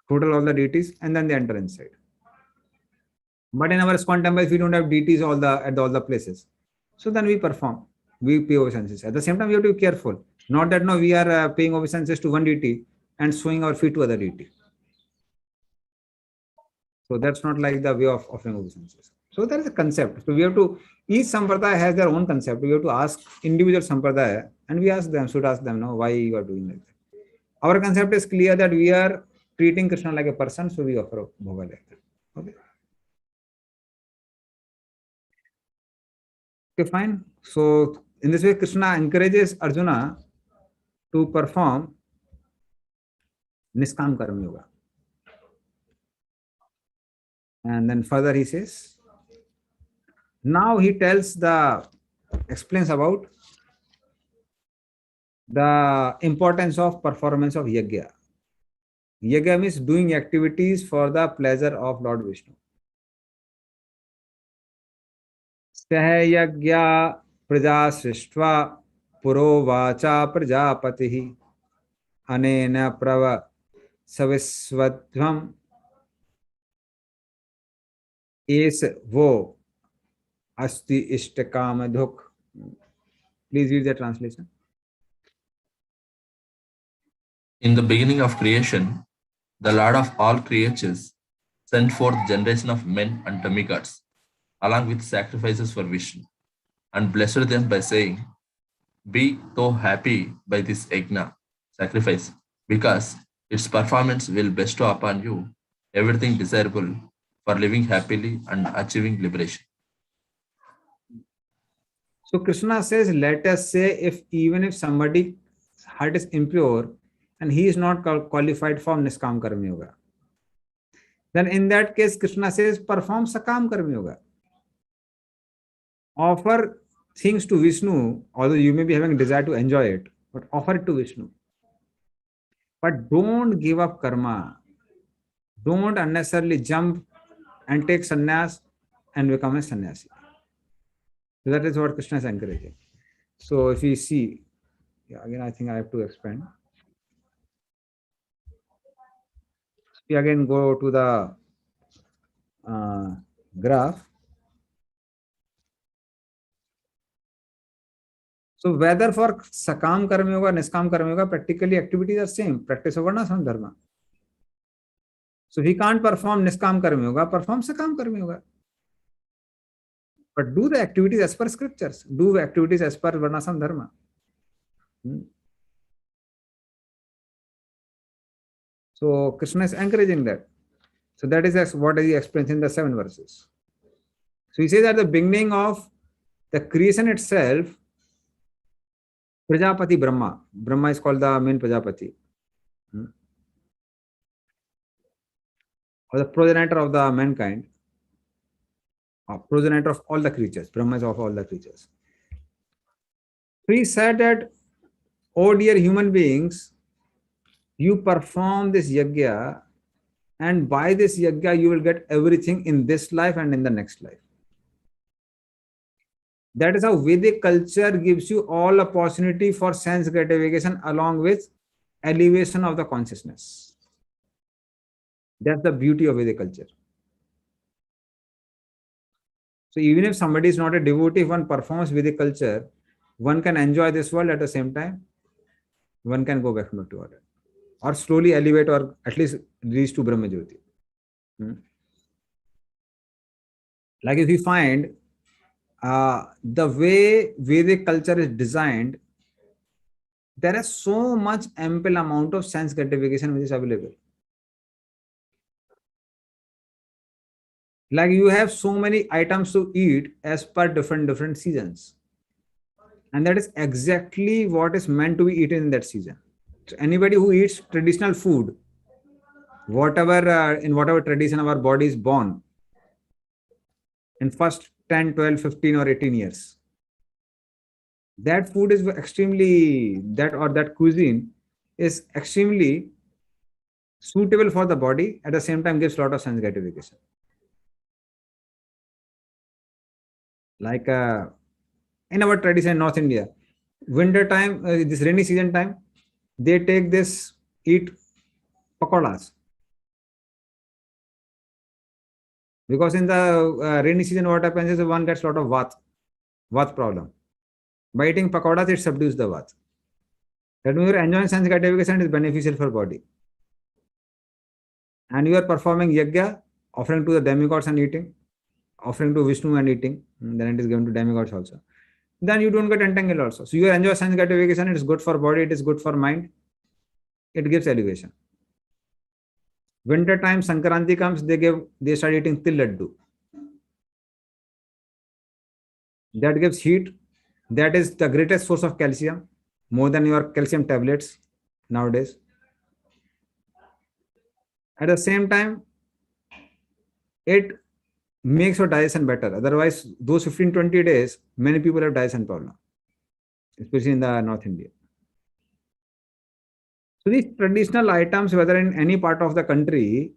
total all the deities, and then they enter inside. But in our ISKCON temples, we don't have deities at all the places. So then we perform. We pay obeisances. At the same time, we have to be careful. Not that no, we are paying obeisances to one deity and showing our feet to other deity. So that's not like the way of offering obeisances. So there is a concept. So we have to, each sampradaya has their own concept. We have to ask individual sampradaya and we should ask them, no, why you are doing like that. Our concept is clear that we are treating Krishna like a person, so we offer bhoga like that. Okay. Okay, fine. So in this way, Krishna encourages Arjuna to perform Niskam Karma Yoga. And then further he says, now he explains about the importance of performance of Yajna. Yajna means doing activities for the pleasure of Lord Vishnu. Sahayagya praja srishtva puro vacha prajapatihi anena prava savisvadvam es wo asti ishtakam dhuk. Please read the translation. In the beginning of creation, the Lord of all creatures sent forth generation of men and demigods, along with sacrifices for Vishnu, and blessed them by saying, be so happy by this yajna, sacrifice, because its performance will bestow upon you everything desirable for living happily and achieving liberation. So Krishna says, let us say even if somebody's heart is impure and he is not qualified for Niskam Karma Yoga, Then in that case, Krishna says, perform Sakam Karma Yoga. Offer things to Vishnu, although you may be having a desire to enjoy it, but offer it to Vishnu. But don't give up karma. Don't unnecessarily jump and take sannyas and become a sannyasi. So that is what Krishna is encouraging. So if we see, again, I think I have to expand. We again go to the graph. So whether for Sakam Karma Yoga, Niskam Karma Yoga, practically activities are same. Practice of Varnashrama Dharma. So if he can't perform Niskam Karma Yoga, perform Sakam Karma Yoga. But do the activities as per scriptures. Do activities as per Varnashrama Dharma. So Krishna is encouraging that. So that is what he explains in the 7 verses. So he says at the beginning of the creation itself, Prajapati Brahma. Brahma is called the main Prajapati. Or the progenitor of the mankind. Or progenitor of all the creatures. Brahma is of all the creatures. So he said that, oh dear human beings, you perform this yajna, and by this yajna you will get everything in this life and in the next life. That is how Vedic culture gives you all opportunity for sense gratification along with elevation of the consciousness. That's the beauty of Vedic culture. So even if somebody is not a devotee, if one performs Vedic culture, one can enjoy this world at the same time. One can go back to order. Or slowly elevate or at least reach to Brahma Jyoti. Like if you find the way Vedic culture is designed, there is so much ample amount of sense gratification which is available. Like you have so many items to eat as per different seasons. And that is exactly what is meant to be eaten in that season. So anybody who eats traditional food, whatever in whatever tradition our body is born, in first 10, 12, 15 or 18 years, that food is extremely, that cuisine is extremely suitable for the body, at the same time gives a lot of sense gratification. Like in our tradition in North India, winter time, this rainy season time, they take this, eat pakoras. Because in the rainy season, what happens is one gets a lot of vat problem. By eating pakoras, it subdues the vat. That means you are enjoying sense gratification is beneficial for body. And you are performing yajna, offering to the demigods and eating, offering to Vishnu and eating, then it is given to demigods also. Then you don't get entangled also. So you enjoy sense gratification, it is good for body, it is good for mind, it gives elevation. Winter time, Sankranti comes, they start eating til laddu. That gives heat. That is the greatest source of calcium, more than your calcium tablets nowadays. At the same time, it makes your digestion better. Otherwise, those 15-20 days, many people have digestion problem, especially in the North India. So these traditional items, whether in any part of the country,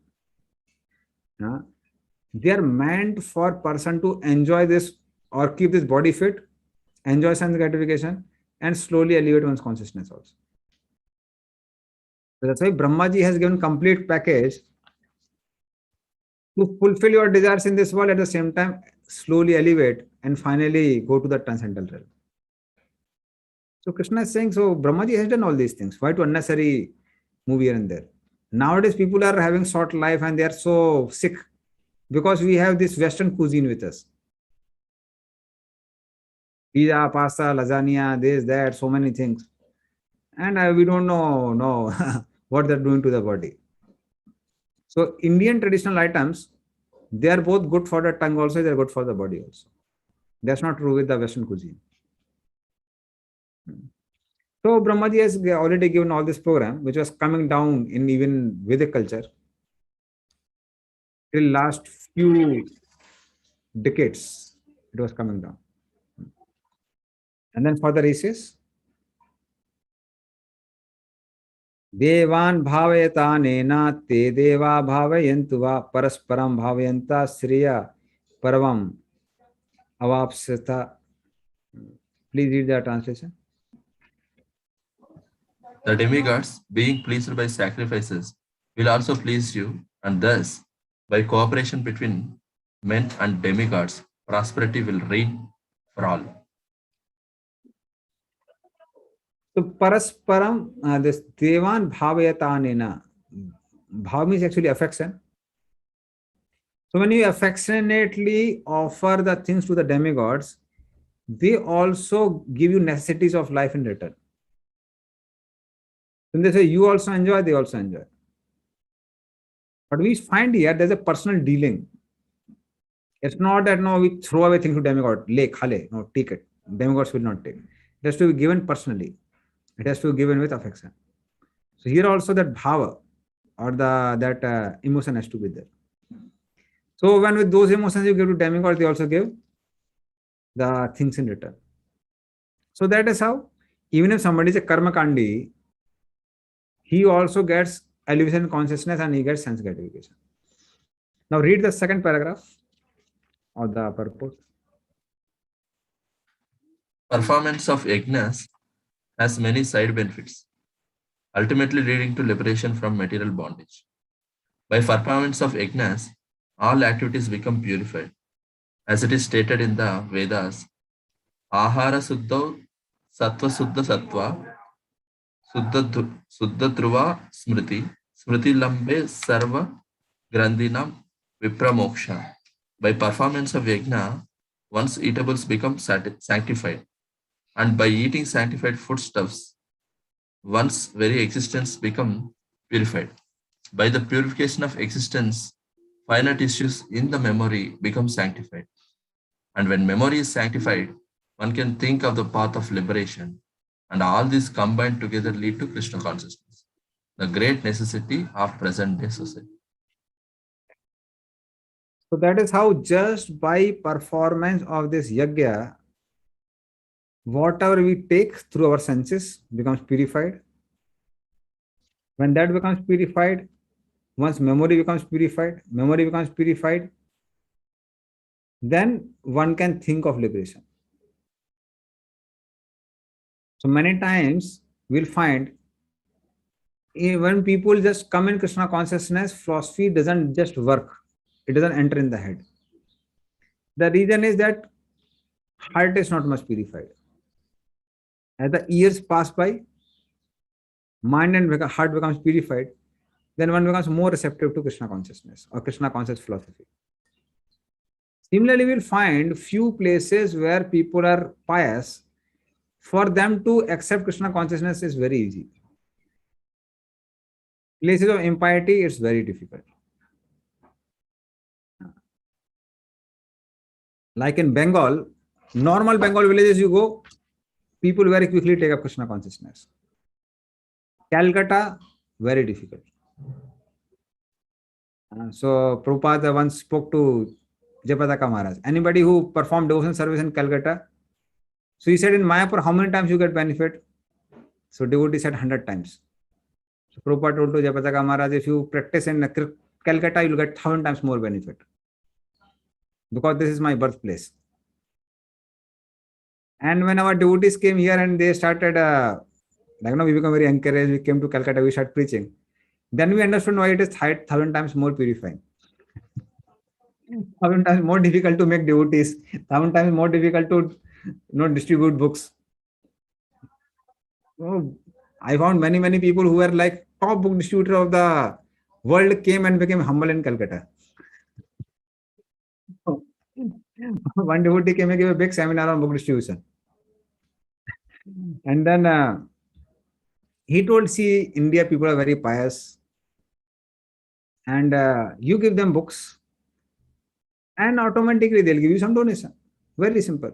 they are meant for person to enjoy this or keep this body fit, enjoy sense gratification, and slowly elevate one's consciousness also. So that's why Brahmaji has given complete package to fulfill your desires in this world, at the same time slowly elevate and finally go to the transcendental realm. So Krishna is saying, so Brahmaji has done all these things. Why to unnecessary move here and there? Nowadays people are having short life and they are so sick because we have this Western cuisine with us. Pizza, pasta, lasagna, this, that, so many things. And we don't know what they're doing to the body. So Indian traditional items, they are both good for the tongue also, they're good for the body also. That's not true with the Western cuisine. So Brahmaji has already given all this program, which was coming down in even Vedic culture. till last few decades, it was coming down. And then further he says, Devan bhavayatanena te deva bhavayantu va parasparam bhavayanta sriya paravam avapsata. Please read the translation. The demigods, being pleased by sacrifices, will also please you, and thus, by cooperation between men and demigods, prosperity will reign for all. So parasparam, this devan bhavayatanena. Bhav means actually affection. So when you affectionately offer the things to the demigods, they also give you necessities of life in return. When they say you also enjoy, they also enjoy. But we find here there's a personal dealing. It's not that no, we throw away things to demigod, le, khale, no, take it. Demigods will not take. It has to be given personally. It has to be given with affection. So here also that bhava or that emotion has to be there. So when with those emotions you give to demigods, they also give the things in return. So that is how, even if somebody is a karma kandi, he also gets elevation consciousness and he gets sense gratification. Now read the second paragraph of the purport. Performance of yajnas has many side benefits, ultimately leading to liberation from material bondage. By performance of yajnas, all activities become purified. As it is stated in the Vedas, Ahara Suddha Sattva Suddha Sattva Suddha Dhruva Smriti Smriti Lambe Sarva Grandhinam Vipramoksha. By performance of yajna, one's eatables become sanctified, and by eating sanctified foodstuffs, one's very existence become purified. By the purification of existence, finer tissues in the memory become sanctified. And when memory is sanctified, one can think of the path of liberation. And all these combined together lead to Krishna consciousness, the great necessity of present day society. So that is how just by performance of this yajna, whatever we take through our senses becomes purified. When that becomes purified, once memory becomes purified, then one can think of liberation. So many times we'll find when people just come in Krishna consciousness, philosophy doesn't just work. It doesn't enter in the head. The reason is that heart is not much purified. As the years pass by, mind and heart becomes purified, then one becomes more receptive to Krishna consciousness or Krishna conscious philosophy. Similarly, we'll find few places where people are pious. For them to accept Krishna consciousness is very easy. Places of impiety, it's very difficult. Like in Bengal, normal Bengal villages you go, people very quickly take up Krishna consciousness. Calcutta, very difficult. So Prabhupada once spoke to Jayapataka Maharaj. Anybody who performed devotion service in Calcutta? So he said, in Mayapur, how many times you get benefit? So devotee said 100 times. So Prabhupada told to Jayapataka Maharaj, if you practice in Calcutta, you will get 1,000 times more benefit. Because this is my birthplace. And when our devotees came here and they started, we become very encouraged, we came to Calcutta, we started preaching. Then we understood why it is 1,000 times more purifying. 1,000 times more difficult to make devotees, 1,000 times more difficult to distribute books. So I found many people who were like top book distributor of the world came and became humble in Calcutta. One devotee came and gave a big seminar on book distribution. And then he told, see, India people are very pious. And you give them books and automatically they'll give you some donation. Very simple.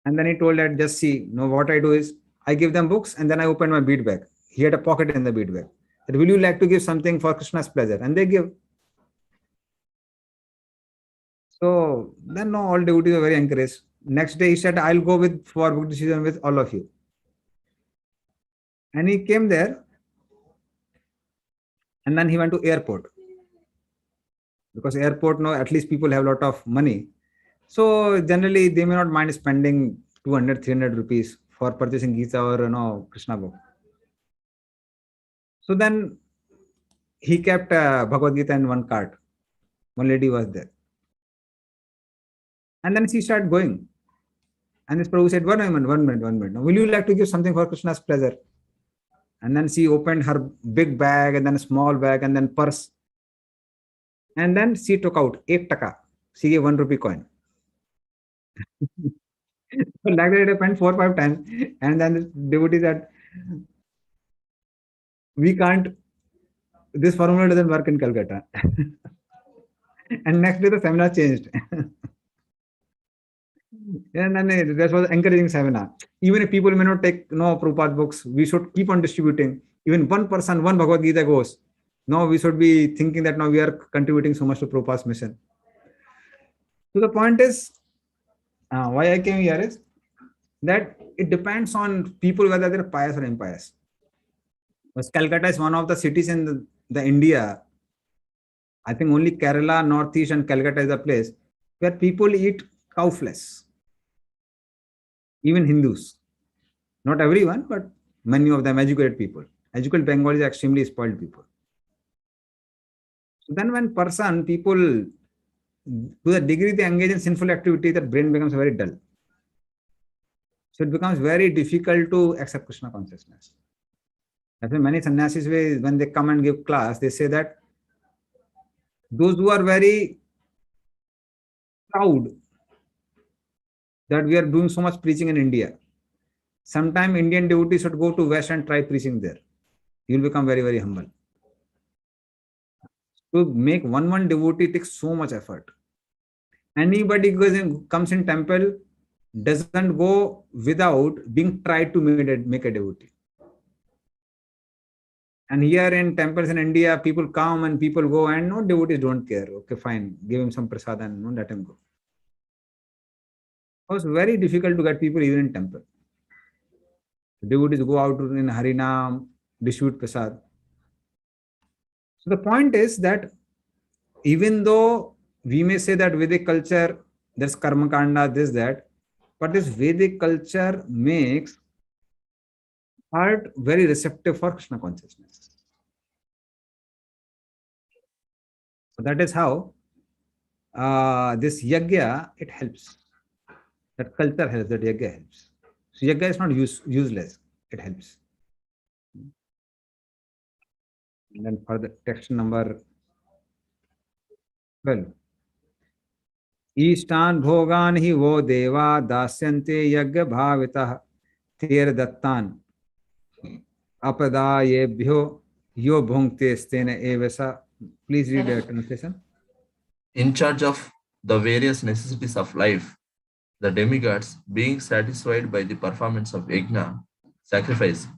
And then he told that, just see, what I do is I give them books and then I open my bead bag. He had a pocket in the bead bag. That, will you like to give something for Krishna's pleasure? And they give. So then no, all devotees were very encouraged. Next day he said, I'll go with for book decision with all of you. And he came there, and then he went to airport. Because airport, no, at least people have a lot of money. So generally they may not mind spending 200, 300 rupees for purchasing Gita or Krishna book. So then he kept Bhagavad Gita in one cart. One lady was there. And then she started going. And this Prabhu said, one minute. Will you like to give something for Krishna's pleasure? And then she opened her big bag and then a small bag and then purse. And then she took out 8 taka. She gave 1 rupee coin. So like that it happened 4 or 5 times. And then the devotee said, we can't, this formula doesn't work in Calcutta. And next day the seminar changed. And then that was encouraging seminar. Even if people may not take Prabhupada books, we should keep on distributing. Even one person, one Bhagavad Gita goes. No, we should be thinking that now we are contributing so much to Prabhupada's mission. So the point is, why I came here is that it depends on people whether they're pious or impious. Because Calcutta is one of the cities in the India. I think only Kerala, Northeast and Calcutta is the place where people eat cow flesh. Even Hindus. Not everyone, but many of them educated people. Educated Bengalis are extremely spoiled people. So then when people, to the degree they engage in sinful activity, their brain becomes very dull. So it becomes very difficult to accept Krishna consciousness. That's why many sannyasis, when they come and give class, they say that those who are very proud that we are doing so much preaching in India, sometime Indian devotees should go to West and try preaching there. You will become very, very humble. To make one devotee takes so much effort. Anybody who comes in temple doesn't go without being tried to make a devotee. And here in temples in India, people come and people go, and no devotees don't care. Okay, fine, give him some prasad and let him go. It was very difficult to get people even in temple. Devotees go out in Harinam, distribute prasad. So the point is that even though we may say that Vedic culture, there's karma kanda, this, that, but this Vedic culture makes heart very receptive for Krishna consciousness. So that is how this yajna, it helps. That culture helps, that yajna helps. So yajna is not useless, it helps. And then for the text number 12. Ishtan bhogan hi vo deva dasyante yajna bhavitah ter dattan apadayebhyo yo bhunkte stena evasa. Please read the translation. In charge of the various necessities of life, the demigods, being satisfied by the performance of yajna, sacrifice,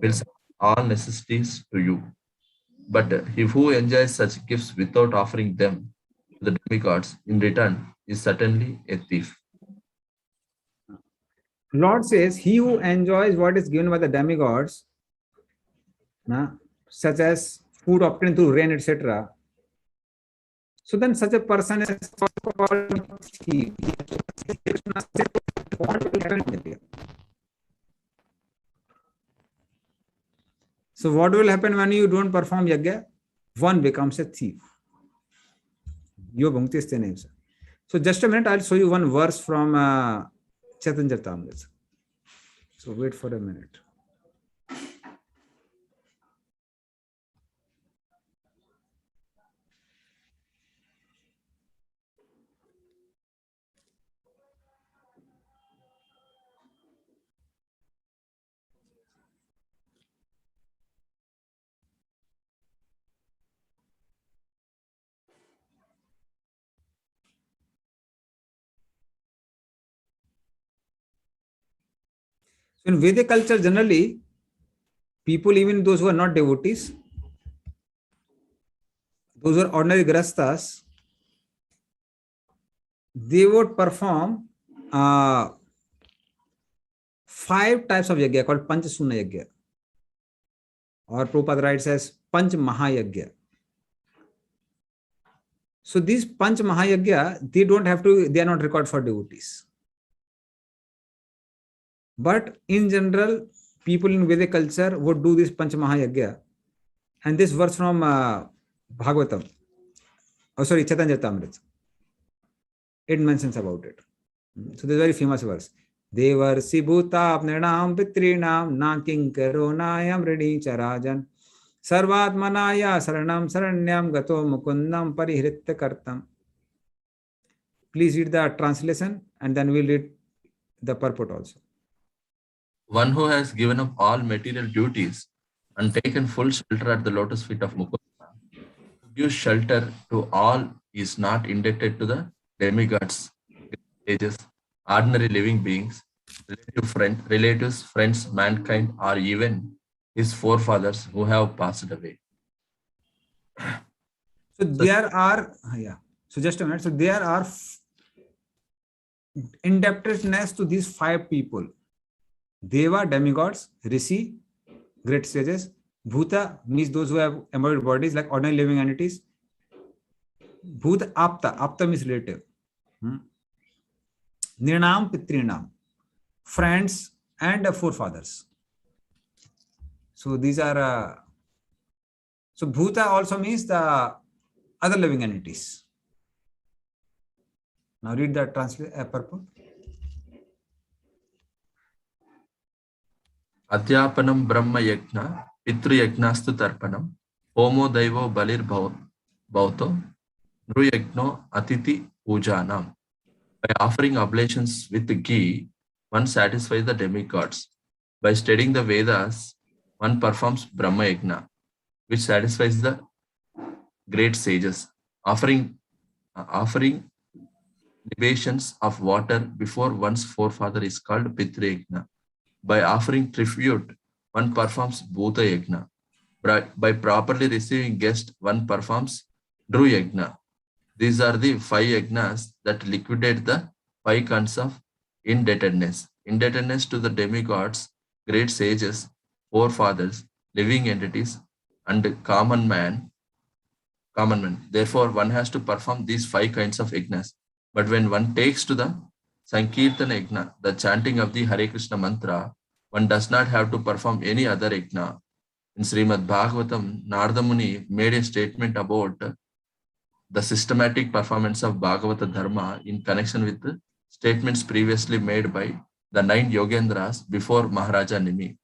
will supply all necessities to you. But he who enjoys such gifts without offering them to the demigods in return is certainly a thief. Lord says, he who enjoys what is given by the demigods, such as food obtained through rain, etc. So then such a person is called thief. So what will happen when you don't perform yajna? One becomes a thief. So just a minute, I'll show you one verse from Chaitanya Charitamrita. So wait for a minute. In Vedic culture, generally, people, even those who are not devotees, those who are ordinary grastas, they would perform 5 types of yajna called Panchasuna yajna, or Prabhupada writes as Panch Mahayajna. So these Panch Mahayajna, they are not required for devotees. But in general, people in Vedic culture would do this Panch Mahayajna. And this verse from Bhagavatam, Chaitanya Charitamrita, it mentions about it. So this is a very famous verse. Devarsi bhuta apnenam pitrinam na kinkaro nayam redi charajan sarvatmanaya saranam saranyam gato mukundam parihritya kartam. Please read the translation and then we'll read the purport also. One who has given up all material duties and taken full shelter at the lotus feet of Mukunda, who gives shelter to all, is not indebted to the demigods, sages, ordinary living beings, relatives, friends, mankind, or even his forefathers who have passed away. So there are, so just a minute. So there are indebtedness to these 5 people: Deva, demigods; Rishi, great sages; Bhuta means those who have embodied bodies like ordinary living entities; Bhuta, Apta means relative; Nirnam, Pitrinam, friends and forefathers. So these are, so Bhuta also means the other living entities. Now read the purport. Adhyapanam Brahma Yajna, Pitru Yajnastu Tarpanam, Homo Daivo Balir Bhauto, Nru Yajno Atiti Pujanam. By offering oblations with ghee, one satisfies the demigods. By studying the Vedas, one performs Brahma Yajna, which satisfies the great sages. Offering libations of water before one's forefather is called Pitru Yajna. By offering tribute, one performs Bhuta Yajna. By properly receiving guests, one performs Dhru Yajna. These are the 5 yajnas that liquidate the 5 kinds of indebtedness. Indebtedness to the demigods, great sages, forefathers, living entities, and common man. Therefore, one has to perform these 5 kinds of yajnas. But when one takes to the Sankirtana Yajna, the chanting of the Hare Krishna mantra, one does not have to perform any other yajna. In Srimad Bhagavatam, Narada Muni made a statement about the systematic performance of Bhagavata Dharma in connection with the statements previously made by the 9 Yogendras before Maharaja Nimi.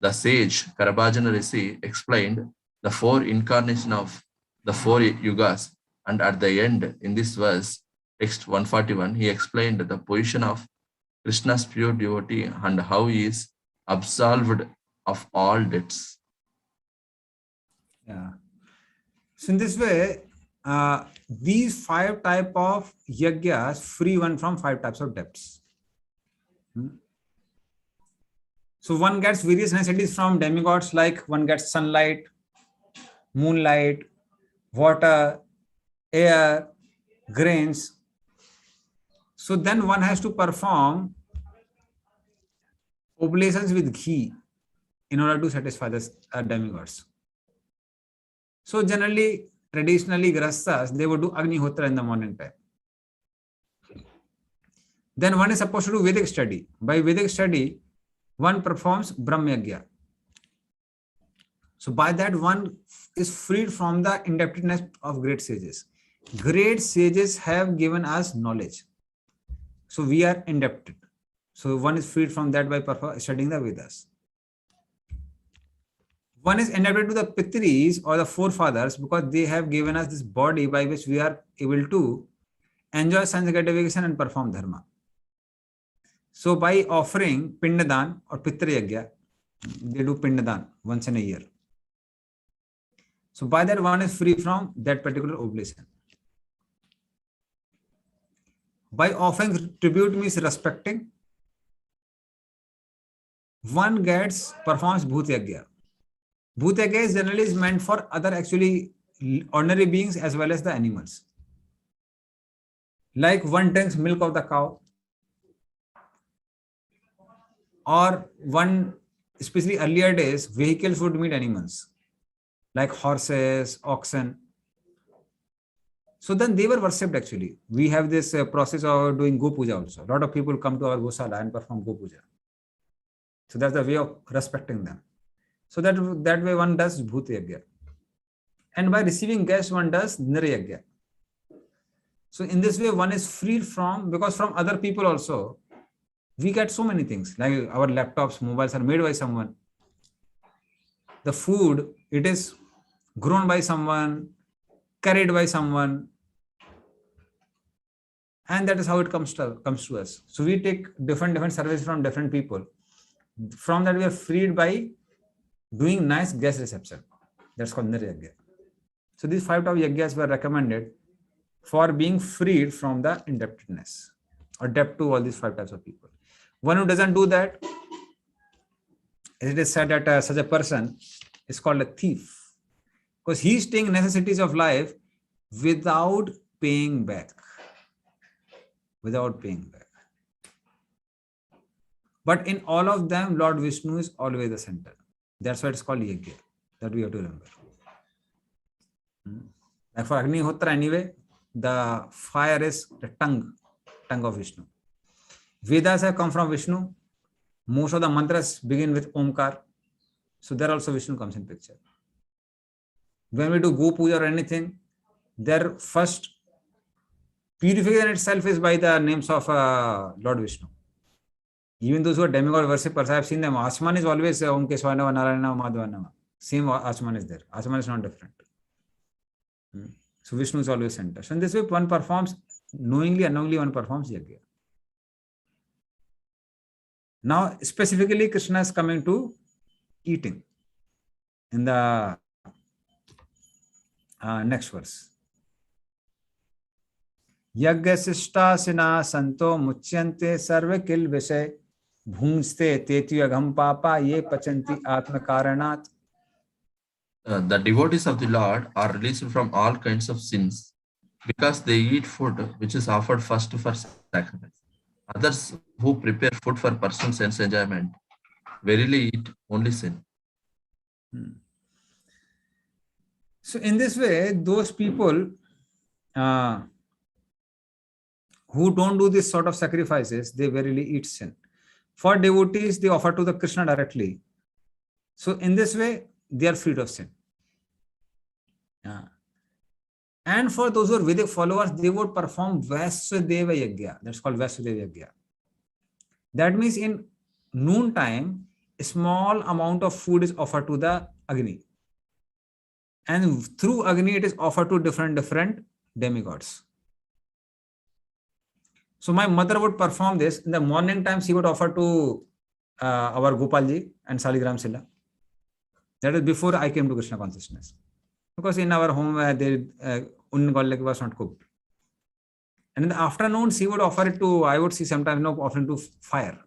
The sage Karabhajana Rishi explained the 4 incarnations of the 4 yugas, and at the end, in this verse, text 141, he explained the position of Krishna's pure devotee and how he is absolved of all debts. Yeah. So in this way, these 5 types of yajnas free one from 5 types of debts. So one gets various necessities from demigods, like one gets sunlight, moonlight, water, air, grains. So then one has to perform oblations with ghee in order to satisfy the demigods. So generally, traditionally, grahasthas, they would do Agnihotra in the morning time. Then one is supposed to do Vedic study. By Vedic study, one performs Brahma Yajna. So by that, one is freed from the indebtedness of great sages. Great sages have given us knowledge. So we are indebted. So one is freed from that by studying the Vedas. One is indebted to the Pitris or the forefathers because they have given us this body by which we are able to enjoy sense gratification and perform dharma. So by offering Pindadan or Pitra Yajna, they do Pindadan once in a year. So by that, one is free from that particular oblation. By offering tribute means respecting, one performs Bhuta Yajna. Bhuta Yajna generally is meant for other actually ordinary beings as well as the animals. Like one drinks milk of the cow, or one, especially earlier days, vehicles would meet animals like horses, oxen. So then they were worshipped actually. We have this process of doing Go Puja also. A lot of people come to our Gosala and perform Go Puja. So that's the way of respecting them. So that way one does Bhut Yagya. And by receiving guests, one does Nir Yagya. So in this way, one is freed from, because from other people also, we get so many things, like our laptops, mobiles are made by someone. The food, it is grown by someone, carried by someone. And that is how it comes to us. So we take different services from different people. From that, we are freed by doing nice guest reception. That's called Nir Yagya. So these 5 types of yagyas were recommended for being freed from the indebtedness or debt to all these 5 types of people. One who doesn't do that, it is said that such a person is called a thief, because he is taking necessities of life without paying back. Without paying back. But in all of them, Lord Vishnu is always the center. That's why it's called Yagya. That we have to remember. Like for Agnihotra anyway, the fire is the tongue of Vishnu. Vedas have come from Vishnu. Most of the mantras begin with Omkar. So there also Vishnu comes in picture. When we do Go Puja or anything, their first purification itself is by the names of Lord Vishnu. Even those who are demigod worshippers, I have seen them. Asman is always Om Keswanava Narayana Madhvanava. Same Asman is there. Asman is not different. So Vishnu is always center. So in this way, one performs knowingly, unknowingly, one performs Yagya. Now, specifically, Krishna is coming to eating in the next verse. Yagya sishta sina santo muchyante sarva kil vishay bhunste tetyu agham papa ye pachanti atma karanat. The devotees of the Lord are released from all kinds of sins because they eat food which is offered first for sacrifice. Others who prepare food for personal sense enjoyment verily eat only sin. So in this way, those people who don't do this sort of sacrifices, they verily eat sin. For devotees, they offer to the Krishna directly. So in this way, they are freed of sin. And for those who are Vedic followers, they would perform Vasudeva Yagya. That's called Vasudeva Yagya. That means in noon time, a small amount of food is offered to the Agni. And through Agni, it is offered to different demigods. So my mother would perform this. In the morning time, she would offer to our Gopalji and Saligram Silla. That is before I came to Krishna consciousness. Because in our home, Unn Gollek was not cooked. And in the afternoon, she would offer it to, I would see sometimes offering to fire.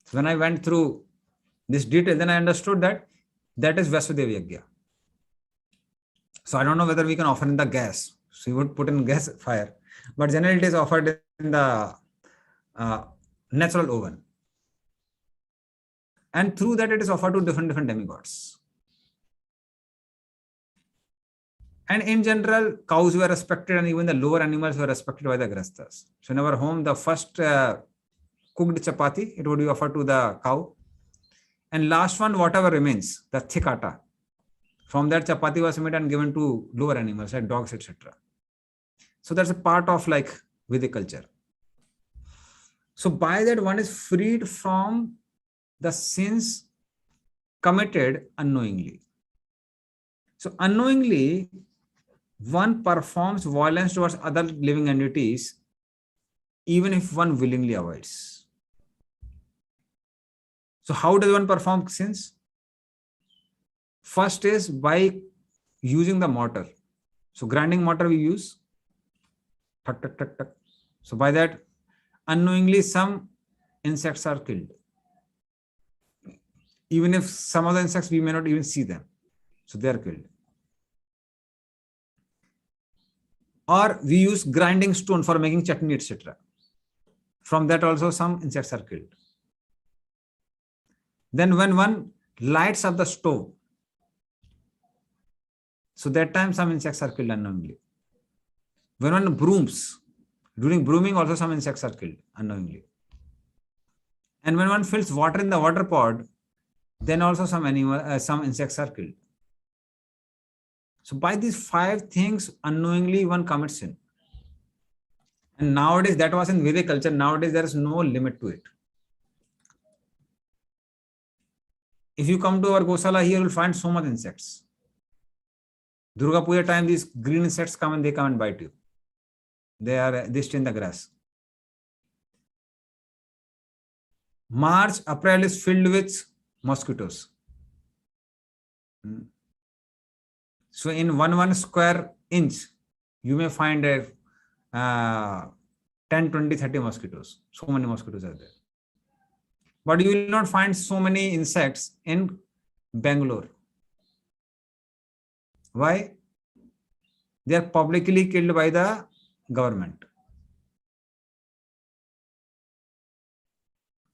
So when I went through this detail, then I understood that is Vasudeva Yagya. So I don't know whether we can offer in the gas. So you would put in gas fire. But generally it is offered in the natural oven. And through that it is offered to different demigods. And in general, cows were respected and even the lower animals were respected by the Grastas. So in our home, the first cooked chapati, it would be offered to the cow. And last one, whatever remains, the thick atta. From that chapati was made and given to lower animals like dogs, etc. So that's a part of like Vedic culture. So by that one is freed from the sins committed unknowingly. So unknowingly, one performs violence towards other living entities, even if one willingly avoids. So how does one perform sins? First is by using the mortar. So grinding mortar we use. Tuck, tuck, tuck, tuck. So by that, unknowingly some insects are killed. Even if some of the insects we may not even see them. So they are killed. or we use grinding stone for making chutney, etc. From that also some insects are killed. Then when one lights up the stove, so that time some insects are killed unknowingly. When one brooms, during brooming also some insects are killed unknowingly. And when one fills water in the water pot, then also some insects are killed. So by these 5 things, unknowingly one commits sin. And nowadays, that was in Vedic culture. Nowadays, there is no limit to it. If you come to our Gosala here, you will find so much insects. Durga Puja time, these green insects come and they come and bite you. They stay in the grass. March, April is filled with mosquitoes. So in one square inch, you may find 10, 20, 30 mosquitoes. So many mosquitoes are there. But you will not find so many insects in Bangalore. Why? They are publicly killed by the government.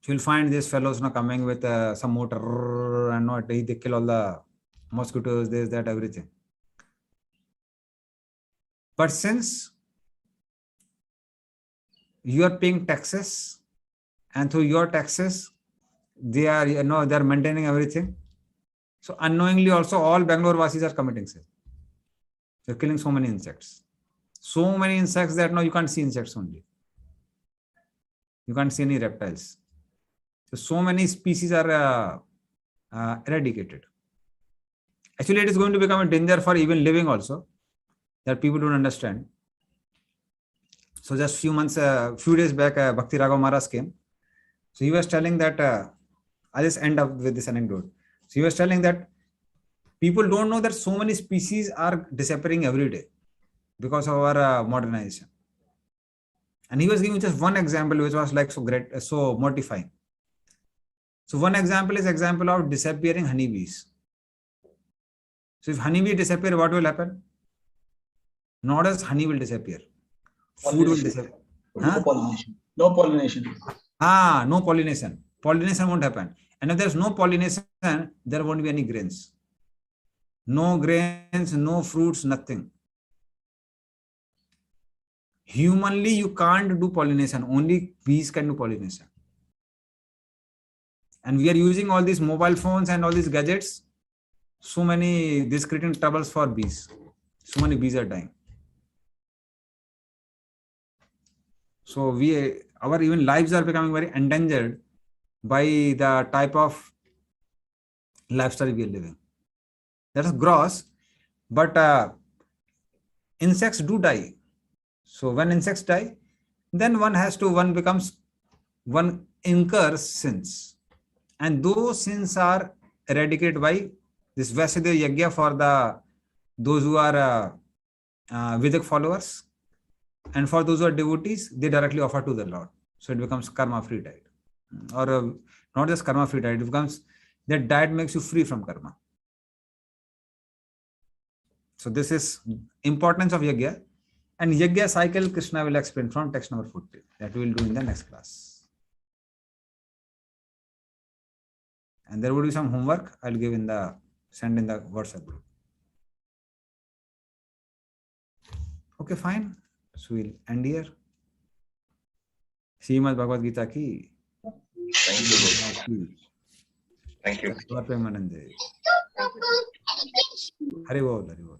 You will find these fellows now coming with some motor and not they kill all the mosquitoes, this, that, everything. But since you are paying taxes, and through your taxes, they are they are maintaining everything. So unknowingly also all Bangalore Vasis are committing sin. They're killing so many insects. So many insects that now you can't see insects only. You can't see any reptiles. So many species are eradicated. Actually, it is going to become a danger for even living also, that people don't understand. So just few days back, Bhakti Raghav Maharaj came. So he was telling that, I'll just end up with this anecdote. So he was telling that people don't know that so many species are disappearing every day because of our modernization. And he was giving just one example, which was like so great, so mortifying. So one example is example of disappearing honeybees. So if honeybee disappear, what will happen? Not as honey will disappear. Food will disappear. No pollination. No pollination. No pollination. Pollination won't happen. And if there's no pollination, there won't be any grains. No grains, no fruits, nothing. Humanly, you can't do pollination. Only bees can do pollination. And we are using all these mobile phones and all these gadgets. So many, this creating troubles for bees. So many bees are dying. So our even lives are becoming very endangered by the type of lifestyle we are living. That is gross, but insects do die. So when insects die, then one incurs sins. And those sins are eradicated by this Vasudeva Yajna for those who are Vedic followers. And for those who are devotees, they directly offer to the Lord. So it becomes karma-free diet. Or not just karma-free diet, it becomes, that diet makes you free from karma. So this is importance of Yajna. And Yajna cycle, Krishna will explain from text number 40. That we will do in the next class. And there would be some homework I'll give send in the WhatsApp group. Okay, fine. So we'll end here. Srimad Bhagavad Gita ki. Thank you. Thank you. Hari Bol, Hari Bol.